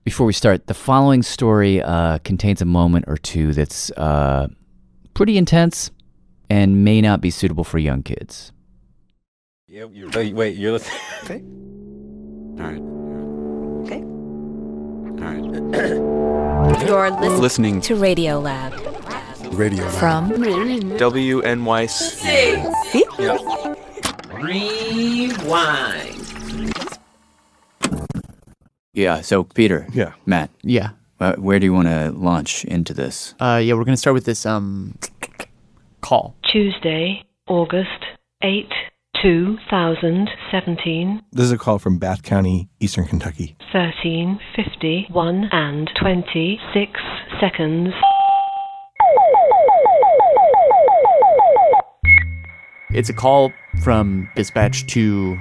Before we start, the following story contains a moment or two that's pretty intense and may not be suitable for young kids. Yeah, wait, you're listening? Okay. All right. Okay. All right. You're Listening to Radiolab. Radio From WNYC. See? Rewind. Yeah, so Peter. Yeah. Matt. Yeah. Where do you want to launch into this? Yeah, we're going to start with this call. Tuesday, August 8, 2017, This is a call from Bath County, Eastern Kentucky. 13:51 and 26 seconds. It's a call from dispatch to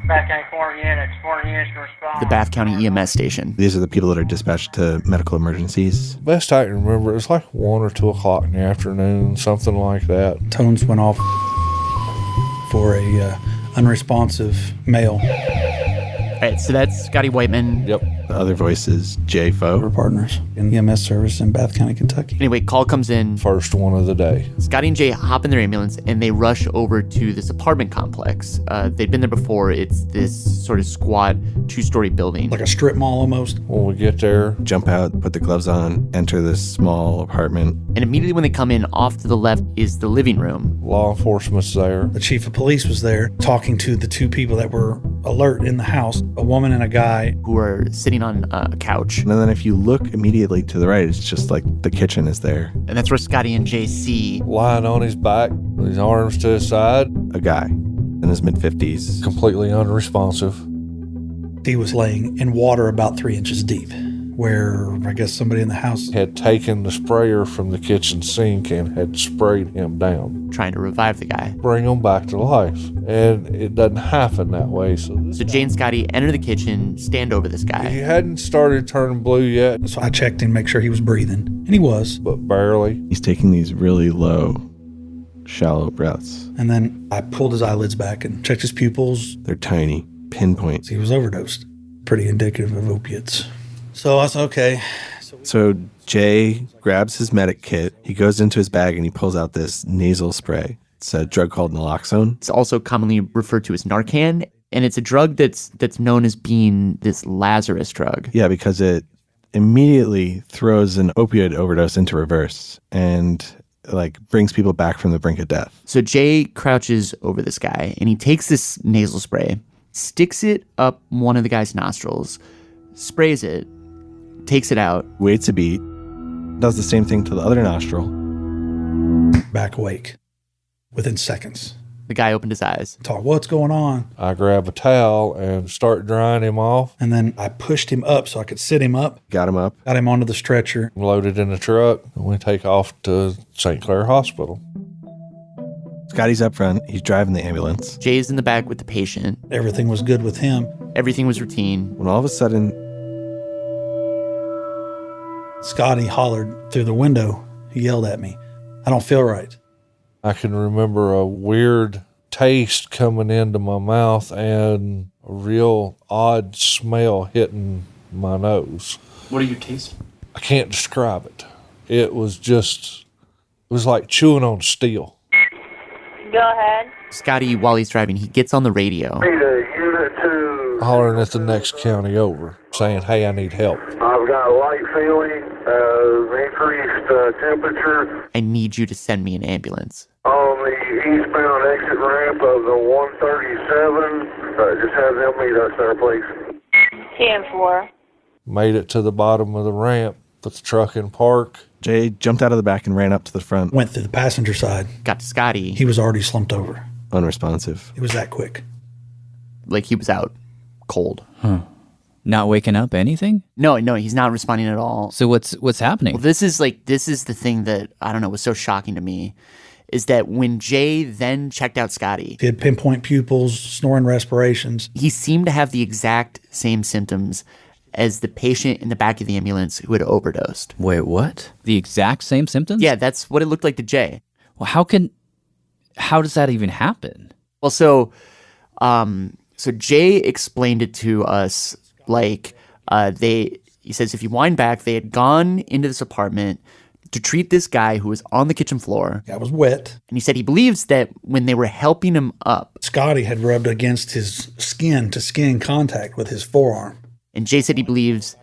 the Bath County EMS station. These are the people that are dispatched to medical emergencies. Best I can remember, it was like 1 or 2 o'clock in the afternoon, something like that. Tones went off for a unresponsive male. All right, so that's Scotty Wightman. Yep. The other voice is Jay Foe. We're partners in EMS service in Bath County, Kentucky. Anyway, call comes in. First one of the day. Scotty and Jay hop in their ambulance and they rush over to this apartment complex. They'd been there before. It's this sort of squat 2-story building. Like a strip mall almost. When we get there, Jump out, put the gloves on, enter this small apartment. And immediately when they come in, off to the left is the living room. law enforcement's there. The chief of police was there talking to the 2 people that were alert in the house, a woman and a guy. Who are sitting on a couch. And then if you look immediately to the right, it's just like the kitchen is there. And that's where Scotty and Jay see Lying on his back, with his arms to his side, A guy in his mid-50s. completely unresponsive. He was laying in water about 3 inches deep, where I guess somebody in the house Had taken the sprayer from the kitchen sink and had sprayed him down. trying to revive the guy. Bring him back to life. And it doesn't happen that way. So Jay and Scotty enter the kitchen, stand over this he guy. hadn't started turning blue yet, So I checked him, make sure he was breathing, and he was. but barely. He's taking these really low, shallow breaths. And then I pulled his eyelids back and checked his pupils. They're tiny, pinpoint. He was overdosed. Pretty indicative of opiates. So I said, okay. So Jay grabs his medic kit. He goes into his bag and he pulls out this nasal spray. It's a drug called naloxone. It's also commonly referred to as Narcan, and it's a drug that's known as being this Lazarus drug. Yeah, because it immediately throws an opioid overdose into reverse and like brings people back from the brink of death. So Jay crouches over this guy, and he takes this nasal spray, sticks it up one of the guy's nostrils, sprays it, takes it out. Waits a beat, does the same thing to the other nostril. Back awake within seconds. The guy opened his eyes. Talk, what's going on? I grab a towel and start drying him off, And then I pushed him up so I could sit him up, Got him up. got him onto the stretcher. loaded in the truck, and we take off to St. Clair Hospital. Scotty's up front. He's driving the ambulance. Jay's in the back with the patient. Everything was good with him. Everything was routine. When all of a sudden, Scotty hollered through the window. He yelled at me, I don't feel right. I can remember a weird taste coming into my mouth and a real odd smell hitting my nose. What are you tasting? I can't describe it. It was like chewing on steel. Go ahead. Scotty, while he's driving, he gets on the radio. Unit 2. Hollering at the next county over, saying, hey, I need help. I've got a light feeling, increased temperature I need you to send me an ambulance. on the eastbound exit ramp of the 137. Just have them meet us there, please. 10-4. Made it to the bottom of the ramp, put the truck in park. Jay jumped out of the back and ran up to the front. Went through the passenger side. Got to Scotty. He was already slumped over. Unresponsive. It was that quick. Like he was out cold. Not waking up, anything? No, he's not responding at all. So what's happening? Well, this is the thing that, I don't know, was so shocking to me, is that when Jay then checked out Scotty, He had pinpoint pupils, snoring respirations. he seemed to have the exact same symptoms as the patient in the back of the ambulance who had overdosed. Wait, what? The exact same symptoms? Yeah, that's what it looked like to Jay. Well, how does that even happen? Well, so Jay explained it to us like He says if you wind back, they had gone into this apartment to treat this guy who was on the kitchen floor. That was wet. And he said he believes that when they were helping him up, Scotty had rubbed against his skin-to-skin contact with his forearm. And Jay said he believes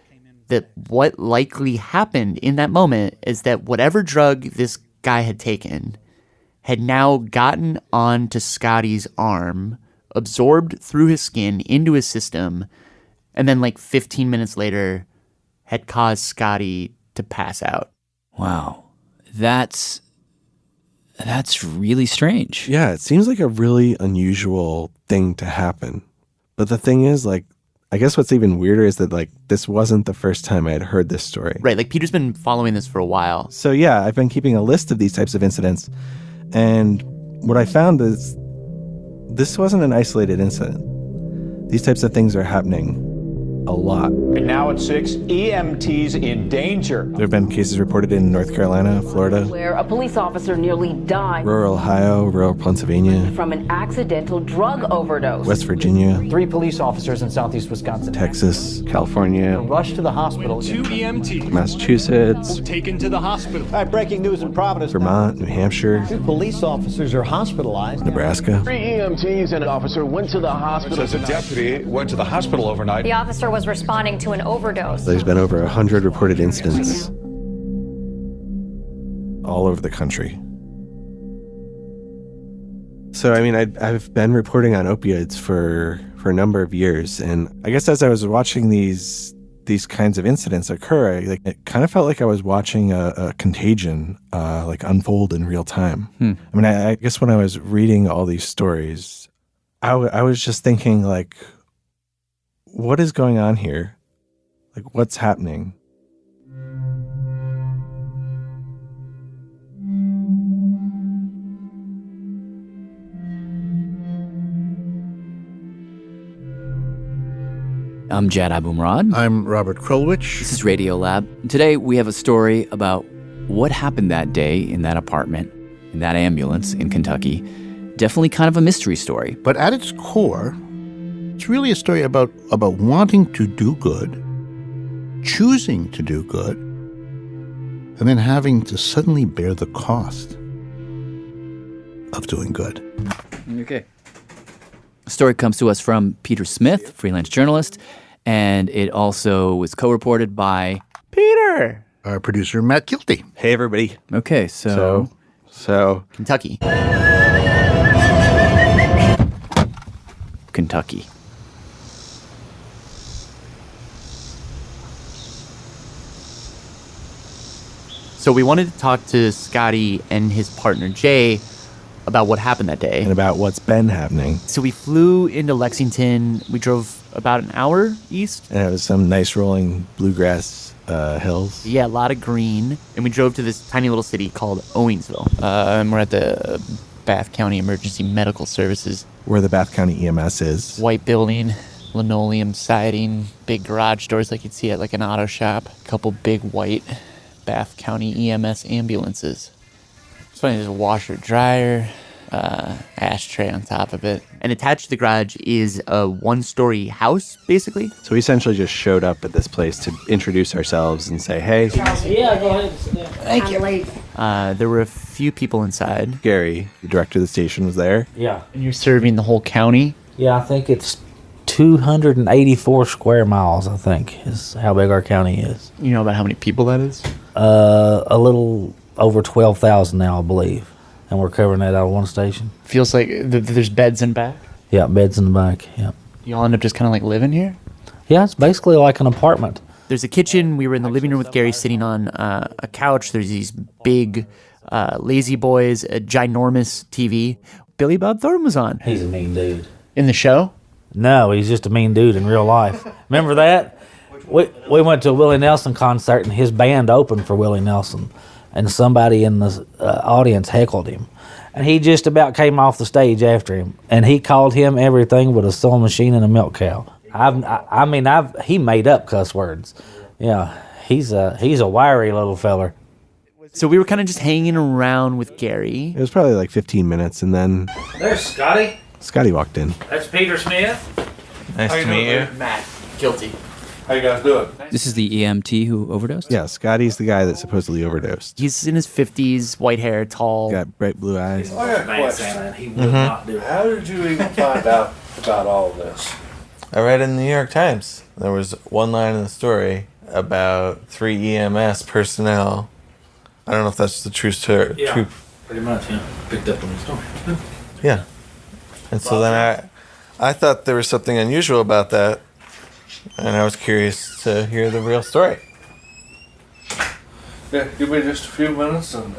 that what likely happened in that moment is that whatever drug this guy had taken had now gotten onto Scotty's arm, absorbed through his skin into his system, and then like 15 minutes later had caused Scotty to pass out. Wow. That's really strange. Yeah, it seems like a really unusual thing to happen. But the thing is, like, I guess what's even weirder is that, like, this wasn't the first time I had heard this story. Right, like Peter's been following this for a while. So yeah, I've been keeping a list of these types of incidents. And what I found is this wasn't an isolated incident. These types of things are happening a lot. And now at 6, EMTs in danger. There have been cases reported in North Carolina, Florida, where a police officer nearly died rural Ohio, rural Pennsylvania, from an accidental drug overdose. West Virginia, 3 police officers in southeast Wisconsin. Texas, California, Rushed to the hospital. 2 EMTs Massachusetts, taken to the hospital. All right, breaking news in Providence. Vermont, New Hampshire, 2 police officers are hospitalized. Nebraska. 3 EMTs and an officer went to the hospital. Says a deputy went to the hospital overnight. The officer was responding to an overdose. There's been over 100 reported incidents all over the country. So, I mean, I've been reporting on opioids for a number of years. And I guess as I was watching these kinds of incidents occur, it kind of felt like I was watching a contagion like unfold in real time. I mean, I guess when I was reading all these stories, I was just thinking, like, what is going on here? Like, what's happening? I'm Jad Abumrad. I'm Robert Krulwich. This is Radiolab. And today we have a story about what happened that day in that apartment, in that ambulance in Kentucky. Definitely kind of a mystery story. But at its core, it's really a story about wanting to do good, choosing to do good, and then having to suddenly bear the cost of doing good. Okay. The story comes to us from Peter Smith, freelance journalist, and it also was co-reported by Peter, our producer, Matt Kilty. Hey, everybody. Okay, so Kentucky. Kentucky. So we wanted to talk to Scotty and his partner Jay about what happened that day. And about what's been happening. So we flew into Lexington. We drove about an hour east. And it was some nice rolling bluegrass hills. Yeah, a lot of green. And we drove to this tiny little city called Owensville. And we're at the Bath County Emergency Medical Services. Where the Bath County EMS is. White building, linoleum siding, big garage doors like you'd see at like an auto shop. A couple big white Bath County EMS ambulances. It's funny, there's a washer dryer, ashtray on top of it. And attached to the garage is a one-story house, basically. So we essentially just showed up at this place to introduce ourselves and say, hey. Yeah, go ahead. Thank you. There were a few people inside. Gary, the director of the station, was there. Yeah. And you're serving the whole county? Yeah, I think it's 284 square miles, I think, is how big our county is. You know about how many people that is? A little over 12,000 now, I believe. And we're covering that out of one station. Feels like there's beds in back? Yeah, beds in the back, yeah. You all end up just kind of like living here? Yeah, it's basically like an apartment. There's a kitchen. We were in the living room with Gary sitting on a couch. There's these big lazy boys, a ginormous TV. Billy Bob Thornton was on. He's a mean dude. In the show? No, he's just a mean dude in real life. Remember that? We went to a Willie Nelson concert, and his band opened for Willie Nelson. And somebody in the audience heckled him. And he just about came off the stage after him. And he called him everything but a sewing machine and a milk cow. He made up cuss words. Yeah, he's a wiry little feller. So we were kind of just hanging around with Gary. It was probably like 15 minutes, and then There's Scotty. Scotty walked in. That's Peter Smith. Nice to meet you. Matt, guilty. How you guys doing? This is the EMT who overdosed? Yeah, Scotty's the guy that supposedly overdosed. He's in his 50s, white hair, tall. Got bright blue eyes. I got a question. He would not do it. How did you even find out about all this? I read in the New York Times. There was one line in the story about 3 EMS personnel. I don't know if that's the true story. Yeah, pretty much, yeah. Picked up on the story. Yeah. And so then I thought there was something unusual about that, and I was curious to hear the real story. Yeah, give me just a few minutes and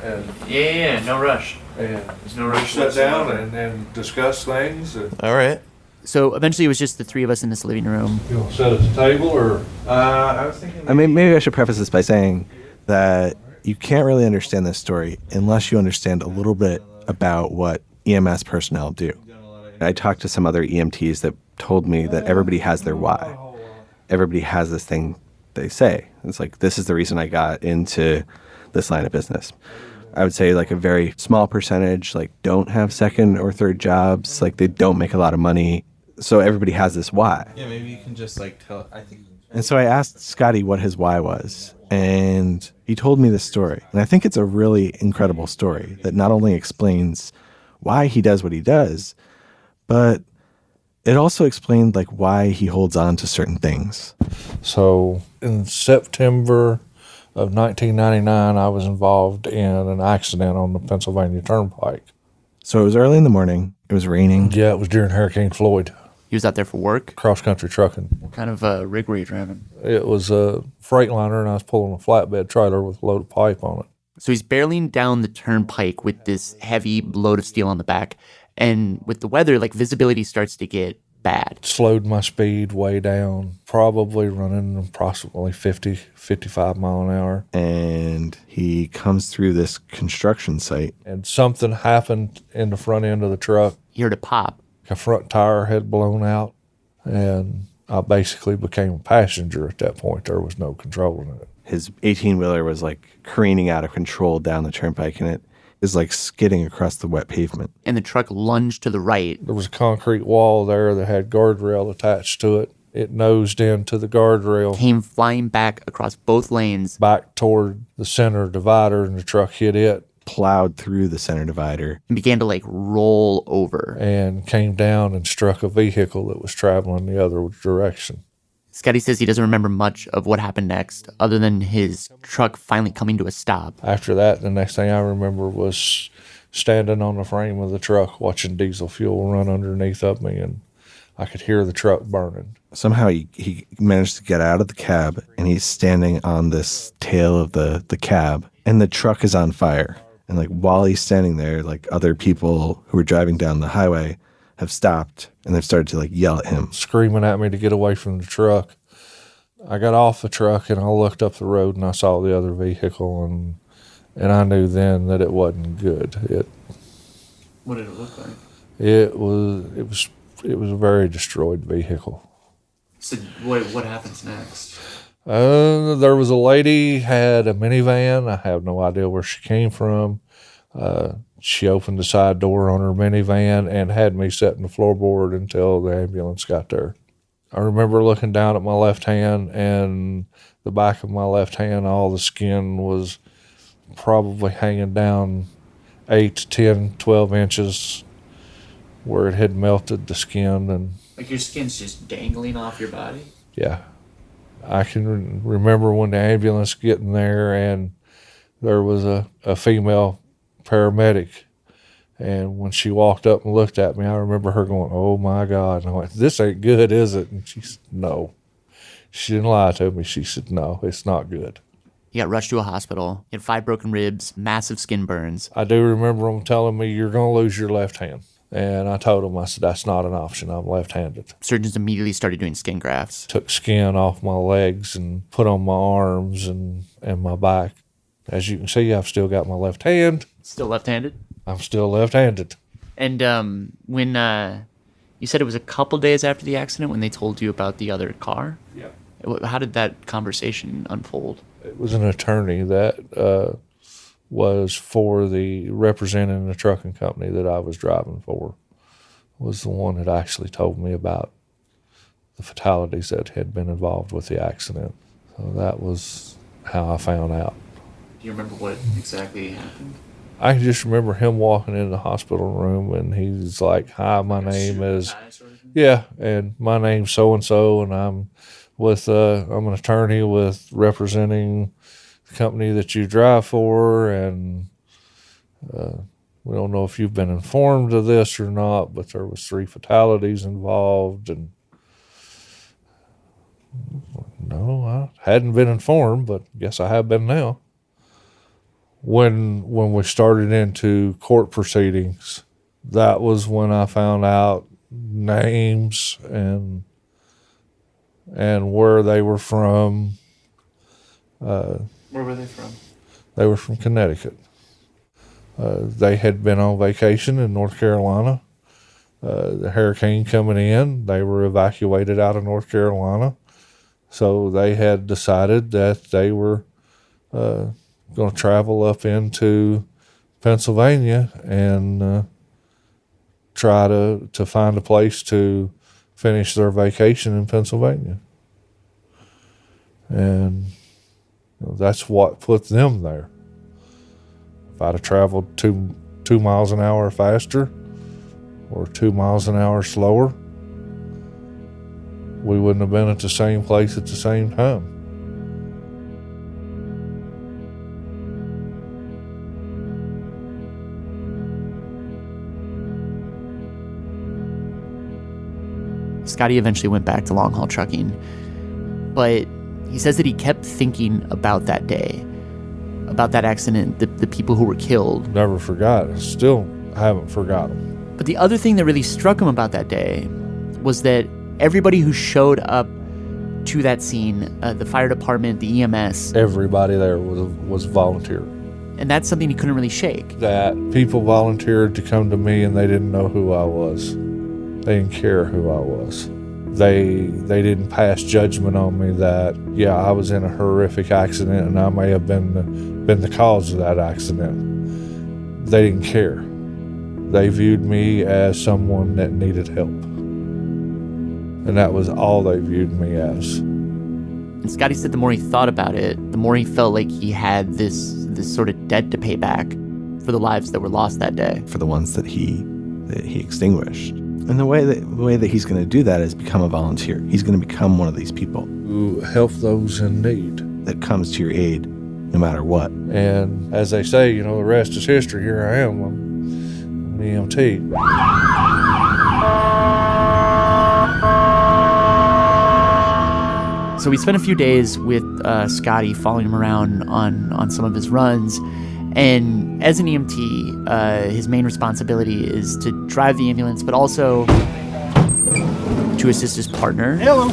Yeah, no rush. And There's no rush sit down whatsoever. and discuss things. And All right. So eventually it was just the three of us in this living room. You want to sit at the table or? I was thinking. I mean, maybe I should preface this by saying that you can't really understand this story unless you understand a little bit about what EMS personnel do. I talked to some other EMTs that told me that everybody has their why. Everybody has this thing they say. It's like, this is the reason I got into this line of business. I would say like a very small percentage like don't have second or third jobs, like they don't make a lot of money. So everybody has this why. Yeah, maybe you can just like tell. I think. And so I asked Scotty what his why was, and he told me this story. And I think it's a really incredible story that not only explains why he does what he does, but it also explained like why he holds on to certain things. So in September of 1999, I was involved in an accident on the Pennsylvania Turnpike. So it was early in the morning. It was raining. Yeah, it was during Hurricane Floyd. He was out there for work? Cross-country trucking. What kind of rig were you driving? It was a Freightliner, and I was pulling a flatbed trailer with a load of pipe on it. So he's barreling down the turnpike with this heavy load of steel on the back. And with the weather, like visibility starts to get bad. Slowed my speed way down, probably running approximately 50, 55 mile an hour. And he comes through this construction site. And something happened in the front end of the truck. You heard a pop. A front tire had blown out, and I basically became a passenger at that point. There was no controlling it. His 18-wheeler was like careening out of control down the turnpike, and it is like skidding across the wet pavement. And the truck lunged to the right. There was a concrete wall there that had guardrail attached to it. It nosed into the guardrail. Came flying back across both lanes. Back toward the center divider, and the truck hit it. Plowed through the center divider. And began to like roll over. And came down and struck a vehicle that was traveling the other direction. Scotty says he doesn't remember much of what happened next, other than his truck finally coming to a stop. After that, the next thing I remember was standing on the frame of the truck, watching diesel fuel run underneath of me, and I could hear the truck burning. Somehow he managed to get out of the cab, and he's standing on this tail of the cab, and the truck is on fire. And like while he's standing there, like other people who were driving down the highway have stopped, and they've started to like yell at him, screaming at me to get away from the truck. I got off the truck and I looked up the road and I saw the other vehicle, and I knew then that it wasn't good. What did it look like? It was a very destroyed vehicle. So what happens next? There was a lady, had a minivan. I have no idea where she came from. She opened the side door on her minivan and had me set in the floorboard until the ambulance got there. I remember looking down at my left hand, and the back of my left hand, all the skin was probably hanging down 8 to 10, 12 inches where it had melted the skin. And like your skin's just dangling off your body? Yeah. I can remember when the ambulance getting there, and there was a female paramedic, and when she walked up and looked at me, I remember her going, "Oh my God." And I went, "This ain't good, is it?" And she said, "No." She didn't lie to me. She said, "No, it's not good." He got rushed to a hospital. He had 5 broken ribs, massive skin burns. I do remember them telling me, "You're going to lose your left hand." And I told him, I said, "That's not an option. I'm left-handed." Surgeons immediately started doing skin grafts. Took skin off my legs and put on my arms and my back. As you can see, I've still got my left hand. Still left-handed? I'm still left-handed. And when you said it was a couple days after the accident when they told you about the other car? Yeah. How did that conversation unfold? It was an attorney that was for the representing the trucking company that I was driving for, was the one that actually told me about the fatalities that had been involved with the accident. So that was how I found out. Do you remember what exactly happened? I just remember him walking in the hospital room and he's like, "Hi, my name is," yeah, and my name's so-and-so, and I'm an attorney with representing the company that you drive for, and we don't know if you've been informed of this or not, but there was 3 fatalities involved, and no, I hadn't been informed, but guess I have been now. When we started into court proceedings, that was when I found out names and where they were from. Where were they from? They were from Connecticut. They had been on vacation in North Carolina. The hurricane coming in, they were evacuated out of North Carolina. So they had decided that they were going to travel up into Pennsylvania and try to find a place to finish their vacation in Pennsylvania. And that's what put them there. If I'd have traveled two miles an hour faster or 2 miles an hour slower, we wouldn't have been at the same place at the same time. Scotty eventually went back to long haul trucking, but he says that he kept thinking about that day, about that accident, the people who were killed. Never forgot. Still haven't forgotten. But the other thing that really struck him about that day was that everybody who showed up to that scene, the fire department, the EMS, everybody there was volunteer. And that's something he couldn't really shake. That people volunteered to come to me and they didn't know who I was. They didn't care who I was. They didn't pass judgment on me that, yeah, I was in a horrific accident and I may have been the cause of that accident. They didn't care. They viewed me as someone that needed help. And that was all they viewed me as. And Scotty said the more he thought about it, the more he felt like he had this sort of debt to pay back for the lives that were lost that day. For the ones that he extinguished. And the way that he's going to do that is become a volunteer. He's going to become one of these people who help those in need. That comes to your aid no matter what. And as they say, the rest is history. Here I am. I'm an EMT. So we spent a few days with Scotty, following him around on some of his runs. And as an EMT, his main responsibility is to drive the ambulance, but also to assist his partner. Hello.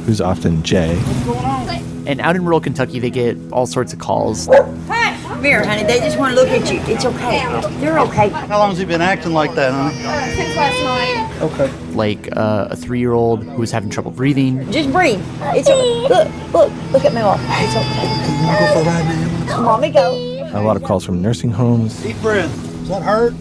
Who's often Jay. What's going on? And out in rural Kentucky, they get all sorts of calls. Hey, come here, honey. They just want to look at you. It's okay. You're okay. How long has he been acting like that, honey? Since last night. Okay. Like a 3-year-old who was having trouble breathing. Just breathe. It's okay. Look at me. It's okay. You want to go for a ride now? Mommy, go. A lot of calls from nursing homes. Deep breath. Does that hurt?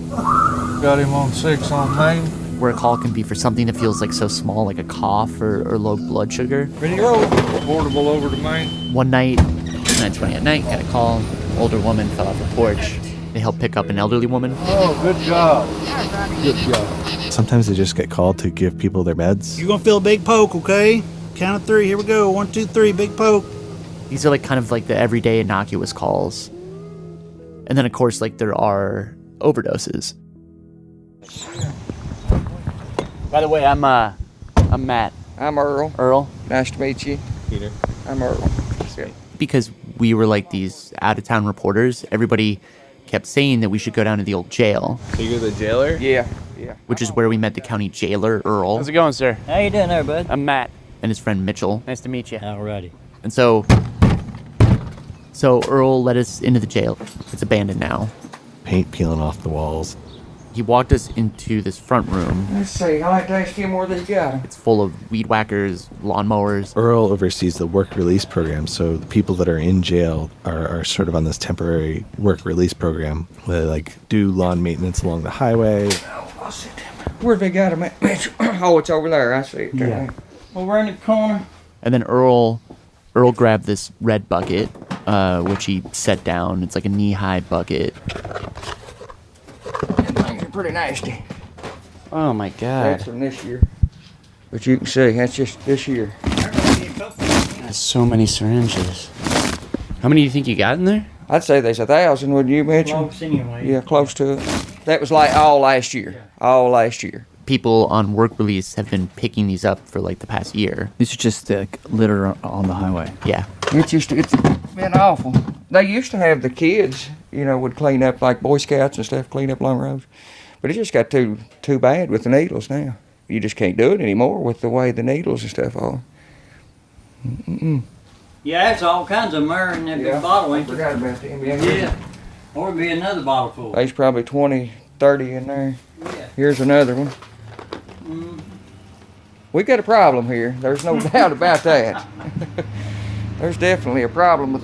Got him on 6 on Main. Where a call can be for something that feels like so small, like a cough or low blood sugar. Ready to roll. Portable over to Main. One night, 9:20 at night, got a call. Older woman fell off a porch. They helped pick up an elderly woman. Oh, good job. Good job. Sometimes they just get called to give people their meds. You're going to feel a big poke, okay? Count of 3. Here we go. 1, 2, 3. Big poke. These are kind of the everyday innocuous calls. And then, of course, there are overdoses. By the way, I'm Matt. I'm Earl. Earl. Nice to meet you. Peter. I'm Earl. Because we were these out-of-town reporters, everybody kept saying that we should go down to the old jail. So you're the jailer? Yeah. Which is where we met the county jailer, Earl. How's it going, sir? How you doing there, bud? I'm Matt. And his friend Mitchell. Nice to meet you. Alrighty. And so Earl led us into the jail. It's abandoned now. Paint peeling off the walls. He walked us into this front room. Let's see. I like to ask you more than you got. It's full of weed whackers, lawnmowers. Earl oversees the work release program, so the people that are in jail are sort of on this temporary work release program where they do lawn maintenance along the highway. Oh, I'll sit down. Where have they got him at? Oh, it's over there. I see it. Yeah. over in the corner. And then Earl grabbed this red bucket, which he set down. It's like a knee-high bucket. Things are pretty nasty. Oh my God. That's from this year. But you can see, that's just this year. That's so many syringes. How many do you think you got in there? I'd say there's 1,000, wouldn't you, Mitchell? Close anyway. Yeah, close to it. That was like all last year. All last year. People on work release have been picking these up for like the past year. These are just litter on the highway. Yeah. It's been awful. They used to have the kids, would clean up like Boy Scouts and stuff, clean up along roads. But it just got too bad with the needles now. You just can't do it anymore with the way the needles and stuff are. Mm-mm. Yeah, there's all kinds of myrrh in that big bottle, ain't there? I forgot about them. Yeah. Or be another bottle full. There's probably 20, 30 in there. Yeah. Here's another one. We got a problem here. There's no doubt about that. There's definitely a problem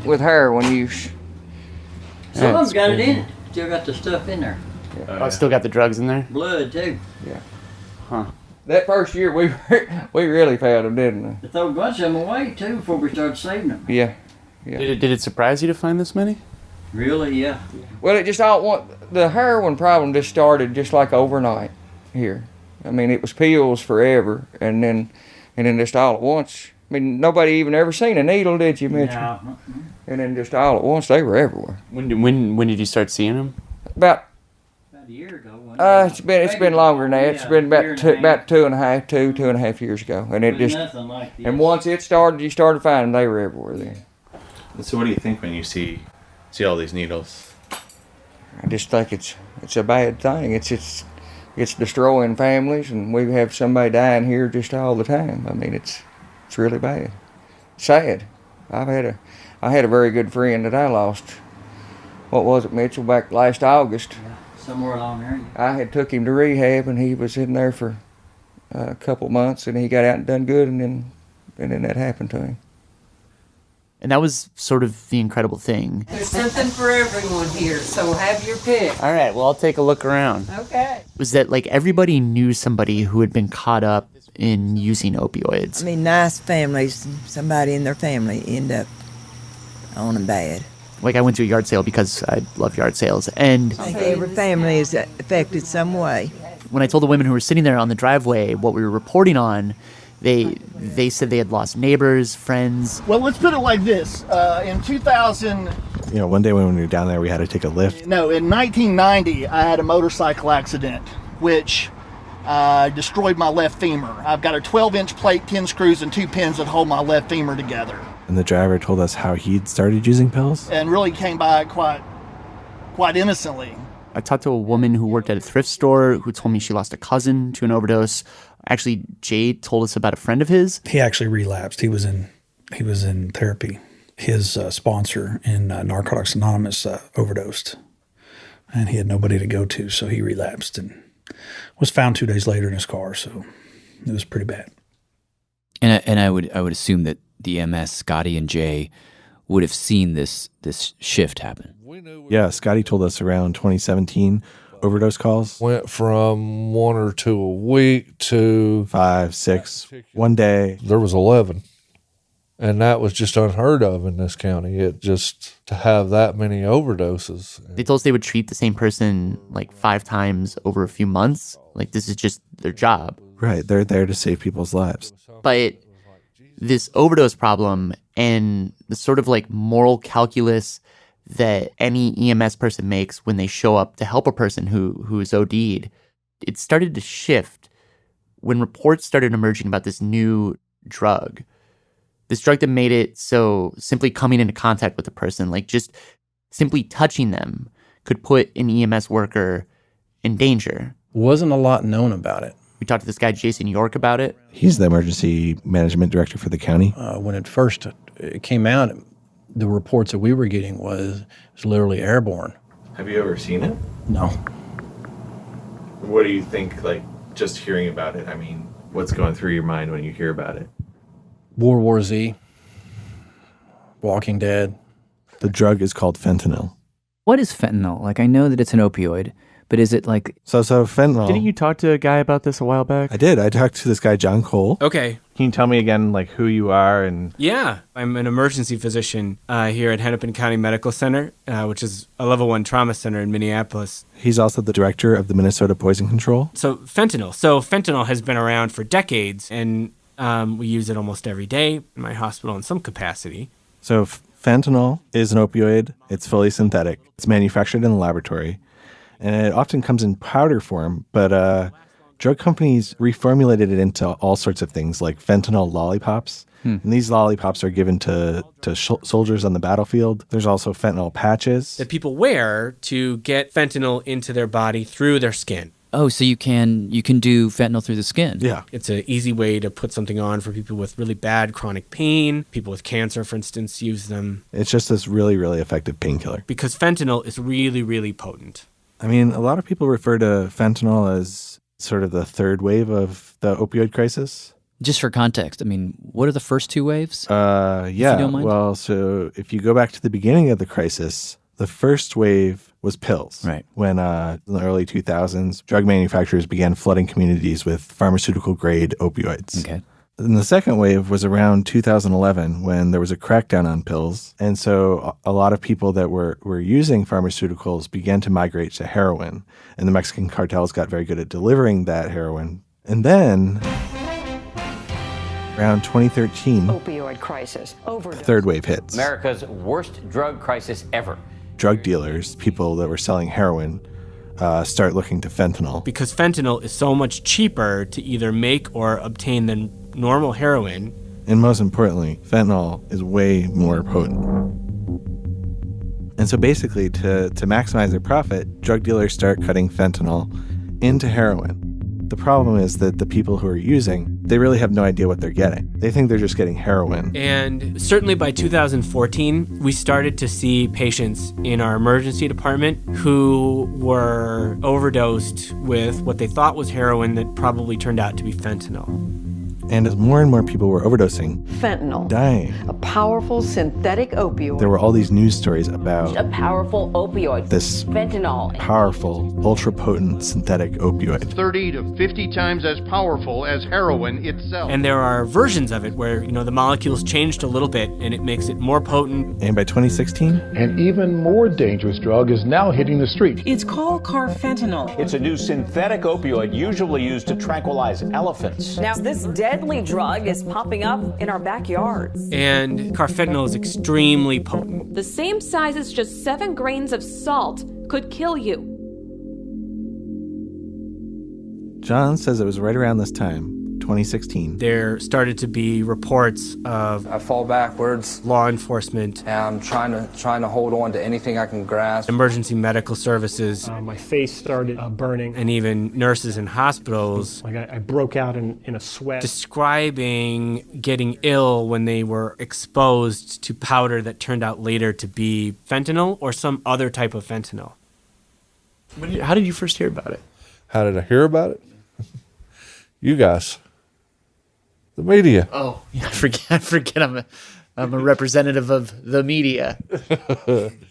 with heroin use. Some of them got it in it. Still got the stuff in there. Oh, still got the drugs in there? Blood, too. Yeah. Huh. That first year, we really found them, didn't we? They threw a bunch of them away, too, before we started saving them. Yeah. Did it surprise you to find this many? Really, yeah. Well, the heroin problem just started just like overnight here. I mean, it was pills forever, and then just all at once. I mean, nobody even ever seen a needle, did you, Mitchell? No. And then just all at once, they were everywhere. When did you start seeing them? About a year ago. It's been longer than that. It's been about 2.5 years ago, and it just like and once it started, you started finding they were everywhere then. So what do you think when you see all these needles? I just think it's a bad thing. It's destroying families, and we have somebody dying here just all the time. I mean, it's really bad. Sad. I had a very good friend that I lost. What was it, Mitchell? Back last August. Yeah, somewhere along there. I had took him to rehab, and he was in there for a couple months, and he got out and done good, and then that happened to him. And that was sort of the incredible thing. There's something for everyone here, so have your pick. All right, well, I'll take a look around. Okay. Was that like everybody knew somebody who had been caught up in using opioids. I mean, nice families, somebody in their family end up on them bad. Like I went to a yard sale because I love yard sales, and I think every family is affected some way. When I told the women who were sitting there on the driveway what we were reporting on, they said they had lost neighbors, friends. Well, let's put it like this. In 2000... one day when we were down there, we had to take a lift. No, in 1990, I had a motorcycle accident, which destroyed my left femur. I've got a 12-inch plate, 10 screws, and 2 pins that hold my left femur together. And the driver told us how he'd started using pills. And really came by quite innocently. I talked to a woman who worked at a thrift store who told me she lost a cousin to an overdose. Actually, Jay told us about a friend of his. He actually relapsed. He was in therapy. His sponsor in Narcotics Anonymous overdosed, and he had nobody to go to, so he relapsed and was found 2 days later in his car. So it was pretty bad. And I would assume that the MS, Scotty and Jay, would have seen this shift happen. Yeah, Scotty told us around 2017, overdose calls went from 1 or 2 a week to 5, 6, one day. There was 11. And that was just unheard of in this county. To have that many overdoses. They told us they would treat the same person like 5 times over a few months. Like this is just their job. Right, they're there to save people's lives. But this overdose problem and the sort of like moral calculus that any EMS person makes when they show up to help a person who is OD'd, it started to shift when reports started emerging about this new drug. This drug that made it so simply coming into contact with a person, like just simply touching them, could put an EMS worker in danger. Wasn't a lot known about it. We talked to this guy, Jason York, about it. He's the emergency management director for the county. When it first came out, the reports that we were getting was literally airborne. Have you ever seen it? No. What do you think, like, just hearing about it? I mean, what's going through your mind when you hear about it? World War Z, Walking Dead. The drug is called fentanyl. What is fentanyl? Like, I know that it's an opioid, But is it like... So fentanyl... Didn't you talk to a guy about this a while back? I did. I talked to this guy, John Cole. Okay. Can you tell me again, like, who you are and... Yeah. I'm an emergency physician here at Hennepin County Medical Center, which is a level 1 trauma center in Minneapolis. He's also the director of the Minnesota Poison Control. So fentanyl has been around for decades, and we use it almost every day in my hospital in some capacity. So fentanyl is an opioid. It's fully synthetic. It's manufactured in the laboratory. And it often comes in powder form, but drug companies reformulated it into all sorts of things like fentanyl lollipops. And these lollipops are given to soldiers on the battlefield. There's also fentanyl patches that people wear to get fentanyl into their body through their skin. Oh, so you can do fentanyl through the skin. Yeah. It's an easy way to put something on for people with really bad chronic pain. People with cancer, for instance, use them. It's just this really, really effective painkiller. Because fentanyl is really, really potent. I mean, a lot of people refer to fentanyl as sort of the third wave of the opioid crisis. Just for context, I mean, what are the first two waves? Yeah. If you don't mind? Well, so if you go back to the beginning of the crisis, the first wave was pills. Right. When in the early 2000s, drug manufacturers began flooding communities with pharmaceutical-grade opioids. Okay. And the second wave was around 2011 when there was a crackdown on pills. And so a lot of people that were using pharmaceuticals began to migrate to heroin. And the Mexican cartels got very good at delivering that heroin. And then around 2013, Opioid crisis. the third wave hits. America's worst drug crisis ever. Drug dealers, people that were selling heroin, start looking to fentanyl. Because fentanyl is so much cheaper to either make or obtain than normal heroin. And most importantly, fentanyl is way more potent. And so basically, to maximize their profit, drug dealers start cutting fentanyl into heroin. The problem is that the people who are using, they really have no idea what they're getting. They think they're just getting heroin. And certainly by 2014, we started to see patients in our emergency department who were overdosed with what they thought was heroin that probably turned out to be fentanyl. And as more and more people were overdosing, Fentanyl. dying, A powerful synthetic opioid. there were all these news stories about A powerful opioid. this Fentanyl. powerful, ultra-potent synthetic opioid. 30 to 50 times as powerful as heroin itself. And there are versions of it where, the molecules changed a little bit and it makes it more potent. And by 2016, An even more dangerous drug is now hitting the street. It's called carfentanil. It's a new synthetic opioid usually used to tranquilize elephants. Now, this deadly drug is popping up in our backyards. And carfentanil is extremely potent. The same size as just 7 grains of salt could kill you. John says it was right around this time, 2016. There started to be reports of I fall backwards. Law enforcement. And I'm trying to hold on to anything I can grasp. Emergency medical services. My face started burning. And even nurses in hospitals. Like I broke out in a sweat. Describing getting ill when they were exposed to powder that turned out later to be fentanyl or some other type of fentanyl. How did you first hear about it? How did I hear about it? You guys. The media. Oh, yeah, I forget I'm a representative of the media.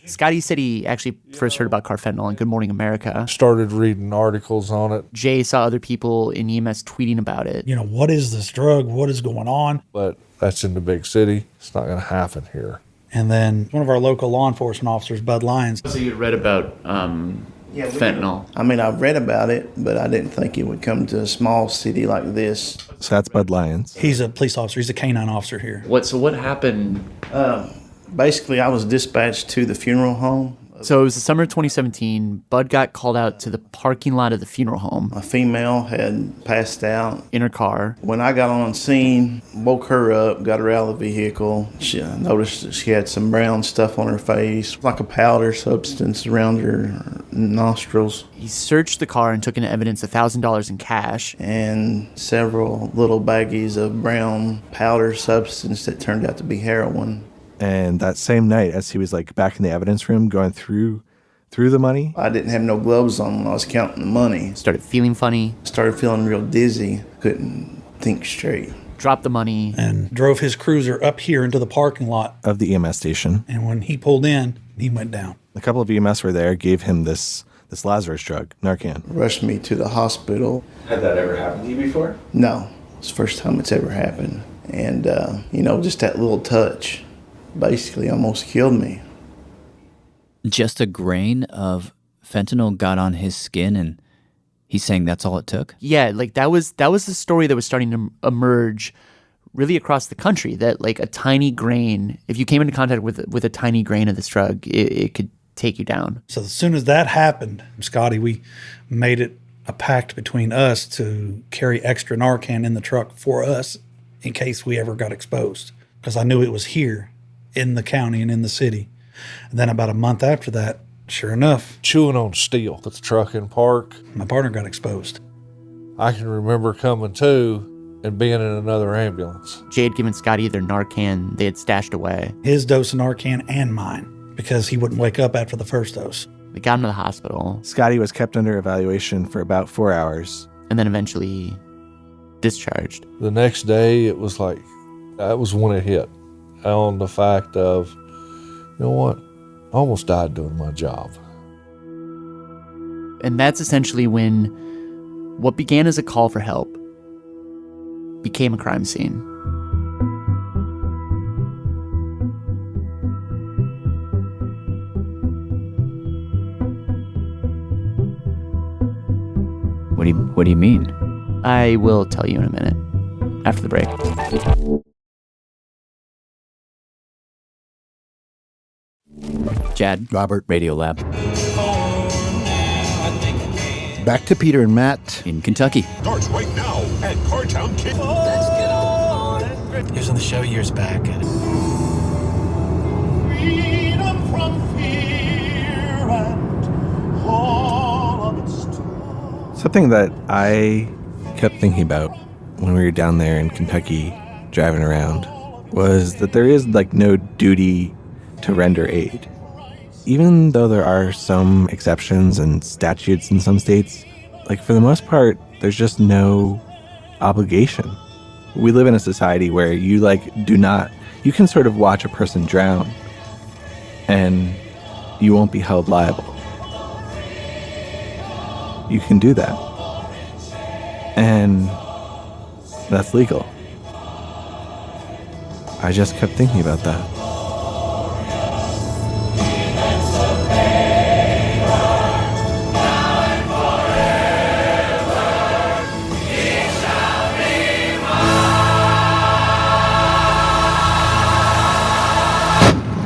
Scotty said he actually first heard about carfentanil on Good Morning America. Started reading articles on it. Jay saw other people in EMS tweeting about it. What is this drug? What is going on? But that's in the big city. It's not going to happen here. And then one of our local law enforcement officers, Bud Lyons. So you read about fentanyl. I mean, I've read about it, but I didn't think it would come to a small city like this. So that's Bud Lyons. He's a police officer. He's a canine officer here. So what happened? Basically, I was dispatched to the funeral home. So it was the summer of 2017. Bud got called out to the parking lot of the funeral home. A female had passed out in her car. When I got on scene, woke her up, got her out of the vehicle. I noticed that she had some brown stuff on her face, like a powder substance around her nostrils. He searched the car and took into evidence $1,000 in cash. And several little baggies of brown powder substance that turned out to be heroin. And that same night, as he was back in the evidence room going through the money, I didn't have no gloves on when I was counting the money. Started feeling funny. Started feeling real dizzy. Couldn't think straight. Dropped the money. And drove his cruiser up here into the parking lot of the EMS station. And when he pulled in, he went down. A couple of EMS were there, gave him this this Lazarus drug, Narcan. Rushed me to the hospital. Had that ever happened to you before? No, it's the first time it's ever happened. And, just that little touch basically almost killed me. Just a grain of fentanyl got on his skin, and he's saying that's all it took? Yeah, like that was the story that was starting to emerge really across the country, that like a tiny grain, if you came into contact with a tiny grain of this drug, it could take you down. So as soon as that happened, Scotty, we made it a pact between us to carry extra Narcan in the truck for us in case we ever got exposed, because I knew it was here in the county and in the city. And then about a month after that, sure enough, chewing on steel at the truck in park, my partner got exposed. I can remember coming to and being in another ambulance. Jay had given Scotty their Narcan they had stashed away. His dose of Narcan and mine, because he wouldn't wake up after the first dose. They got him to the hospital. Scotty was kept under evaluation for about 4 hours. And then eventually discharged. The next day, it was like, that was when it hit. On the fact of, you know what, I almost died doing my job. And that's essentially when what began as a call for help became a crime scene. What do you mean? I will tell you in a minute, after the break. Chad, Robert, Radiolab. Back to Peter and Matt in Kentucky. Starts right now at Cartown Kid. Let's get on it. He was on the show years back. Freedom from fear and all of its Something that I kept thinking about when we were down there in Kentucky driving around was that there is like no duty to render aid. Even though there are some exceptions and statutes in some states, like for the most part, there's just no obligation. We live in a society where you you can sort of watch a person drown and you won't be held liable. You can do that. And that's legal. I just kept thinking about that.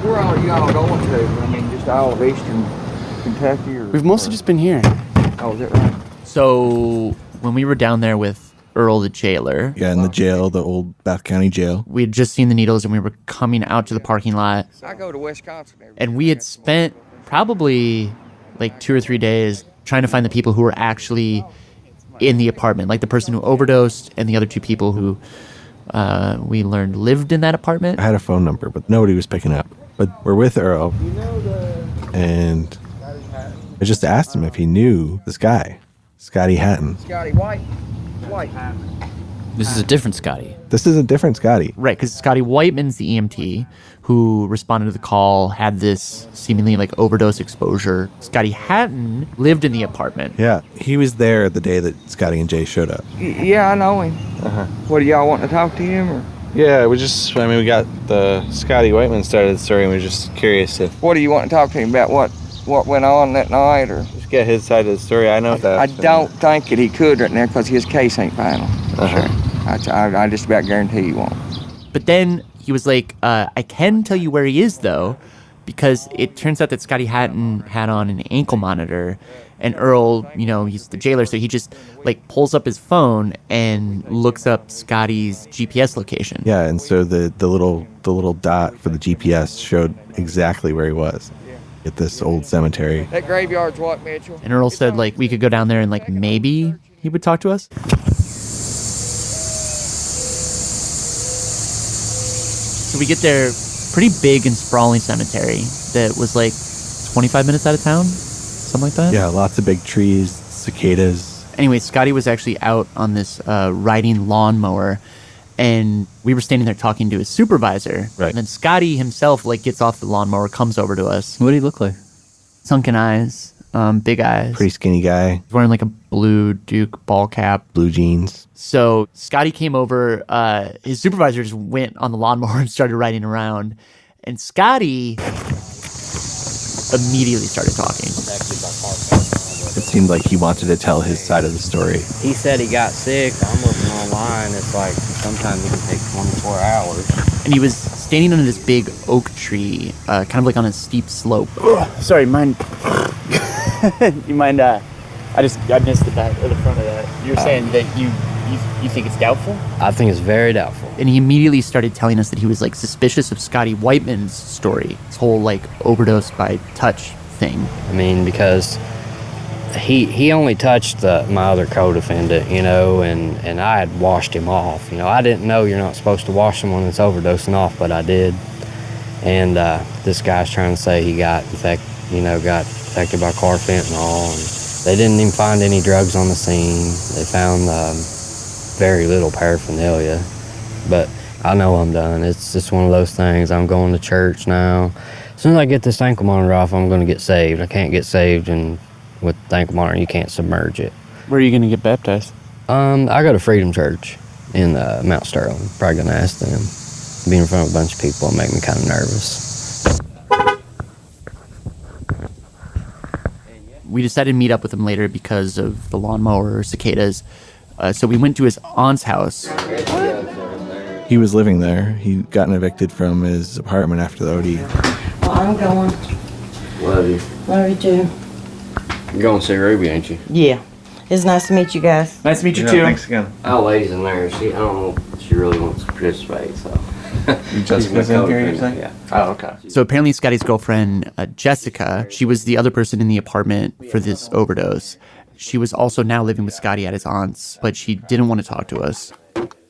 Where are y'all going to? I mean, just all of Eastern Kentucky? We've mostly just been here. Oh, is that right? So when we were down there with Earl, the jailer. Yeah, in the jail, the old Bath County jail. We had just seen the needles and we were coming out to the parking lot. I go to Wisconsin. And we had spent probably like 2 or 3 days trying to find the people who were actually in the apartment, like the person who overdosed and the other 2 people who we learned lived in that apartment. I had a phone number, but nobody was picking up. But we're with Earl, and I just asked him if he knew this guy, Scotty Hatton. Scotty White. This is a different Scotty. This is a different Scotty. Right, because Scotty Wightman's the EMT who responded to the call, had this seemingly like overdose exposure. Scotty Hatton lived in the apartment. Yeah, he was there the day that Scotty and Jay showed up. Yeah, I know him. Uh-huh. What, do y'all want to talk to him? Or? Yeah, we got the Scotty Wightman started the story, and we were just curious if... What do you want to talk to him about? What went on that night? Or just get his side of the story. I know that. I don't think that he could right now because his case ain't final. Uh-huh. Sure. I just about guarantee he won't. But then he was like, I can tell you where he is, though, because it turns out that Scotty Hatton had on an ankle monitor, and Earl, he's the jailer, so he just like pulls up his phone and looks up Scotty's GPS location. Yeah, and so the little dot for the GPS showed exactly where he was at this old cemetery. That graveyard's what, Mitchell? And Earl said like we could go down there and like maybe he would talk to us. So we get there, pretty big and sprawling cemetery that was like 25 minutes out of town, something like that. Yeah, lots of big trees, cicadas. Anyway, Scotty was actually out on this riding lawnmower, and we were standing there talking to his supervisor. Right. And then Scotty himself like gets off the lawnmower, comes over to us. What did he look like? Sunken eyes, big eyes. Pretty skinny guy. He's wearing like a blue Duke ball cap. Blue jeans. So Scotty came over. His supervisor just went on the lawnmower and started riding around. And Scotty immediately started talking. It seemed like he wanted to tell his side of the story. He said he got sick. I'm looking online. It's like sometimes it can take 24 hours. And he was standing under this big oak tree, kind of like on a steep slope. Sorry, mind? You mind? I missed the back or the front of that. You're saying that you think it's doubtful? I think it's very doubtful. And he immediately started telling us that he was like suspicious of Scotty Wightman's story, his whole like overdose by touch thing. I mean, because he only touched my other co-defendant, you know, and I had washed him off. You know, I didn't know you're not supposed to wash someone that's overdosing off, but I did. And this guy's trying to say he got infected by carfentanil. And they didn't even find any drugs on the scene. They found very little paraphernalia. But I know I'm done. It's just one of those things. I'm going to church now. As soon as I get this ankle monitor off, I'm going to get saved. I can't get saved, and with the ankle monitor, you can't submerge it. Where are you going to get baptized? I go to Freedom Church in Mount Sterling. Probably going to ask them. Being in front of a bunch of people will make me kind of nervous. We decided to meet up with him later because of the lawnmower, cicadas. So we went to his aunt's house. He was living there. He'd gotten evicted from his apartment after the OD. Well, I'm going. Love you. Love you too. You're going to see Ruby, ain't you? Yeah. It's nice to meet you guys. Nice to meet you too. Thanks again. Our lady's in there. I don't know if she really wants to participate, so. Jessica's in here, you're saying? Yeah. Oh, okay. So apparently Scotty's girlfriend, Jessica, she was the other person in the apartment for this overdose. She was also now living with Scotty at his aunt's, but she didn't want to talk to us.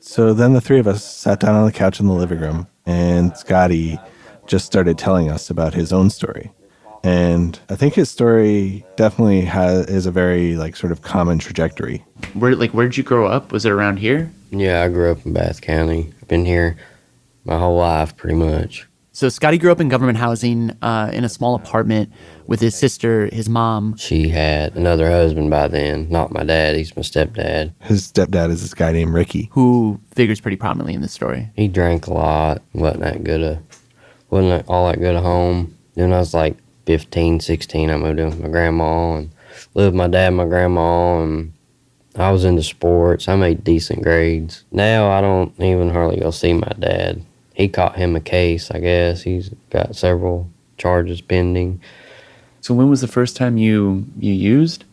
So then the three of us sat down on the couch in the living room, and Scotty just started telling us about his own story. And I think his story definitely is a very like sort of common trajectory. Where did you grow up? Was it around here? Yeah, I grew up in Bath County. I've been here my whole life, pretty much. So Scotty grew up in government housing in a small apartment with his sister, his mom. She had another husband by then, not my dad. He's my stepdad. His stepdad is this guy named Ricky, who figures pretty prominently in this story. He drank a lot, wasn't all that good at home. Then I was like 15, 16, I moved in with my grandma and lived with my dad and my grandma, and I was into sports. I made decent grades. Now I don't even hardly go see my dad. He caught him a case, I guess. He's got several charges pending. So when was the first time you used?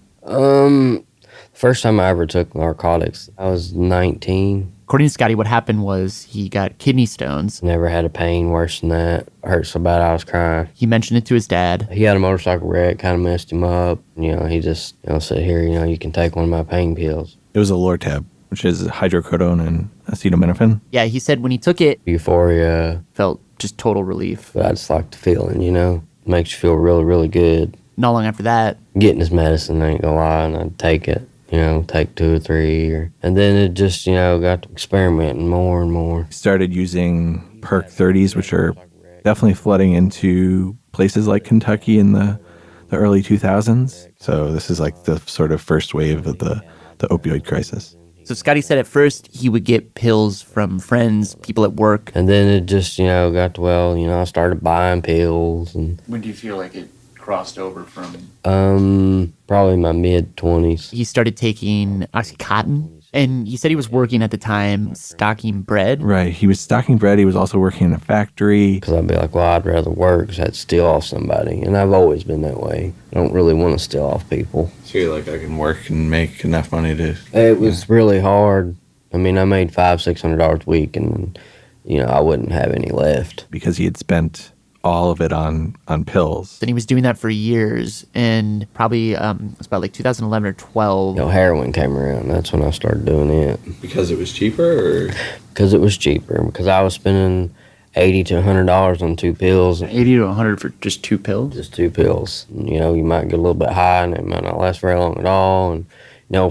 First time I ever took narcotics, I was 19. According to Scotty, what happened was he got kidney stones. Never had a pain worse than that. It hurt so bad I was crying. He mentioned it to his dad. He had a motorcycle wreck, kind of messed him up. You know, he just said, here, you can take one of my pain pills. It was a Lortab, which is hydrocodone and acetaminophen. Yeah, he said when he took it, euphoria. Felt just total relief. But I just like the feeling, It makes you feel really, really good. Not long after that, getting his medicine, I ain't gonna lie, and I'd take it. Take 2 or 3. And then it just, got to experimenting more and more. Started using Perk 30s, which are definitely flooding into places like Kentucky in the early 2000s. So this is like the sort of first wave of the opioid crisis. So Scotty said at first he would get pills from friends, people at work. And then it just, got to, I started buying pills. And when do you feel like it crossed over from? Probably my mid-20s. He started taking Oxycontin, and he said he was working at the time stocking bread. Right, he was stocking bread. He was also working in a factory. Because I'd be like, well, I'd rather work because I'd steal off somebody. And I've always been that way. I don't really want to steal off people. So you're like, I can work and make enough money to... It was really hard. I mean, I made $500-600 a week, and, I wouldn't have any left. Because he had spent all of it on pills. Then he was doing that for years, and probably it was about like 2011 or 12. Heroin came around. That's when I started doing it. Because it was cheaper, or? Because it was cheaper. Because I was spending $80 to $100 on 2 pills. 80 to 100 for just 2 pills? Just 2 pills. You might get a little bit high, and it might not last very long at all. And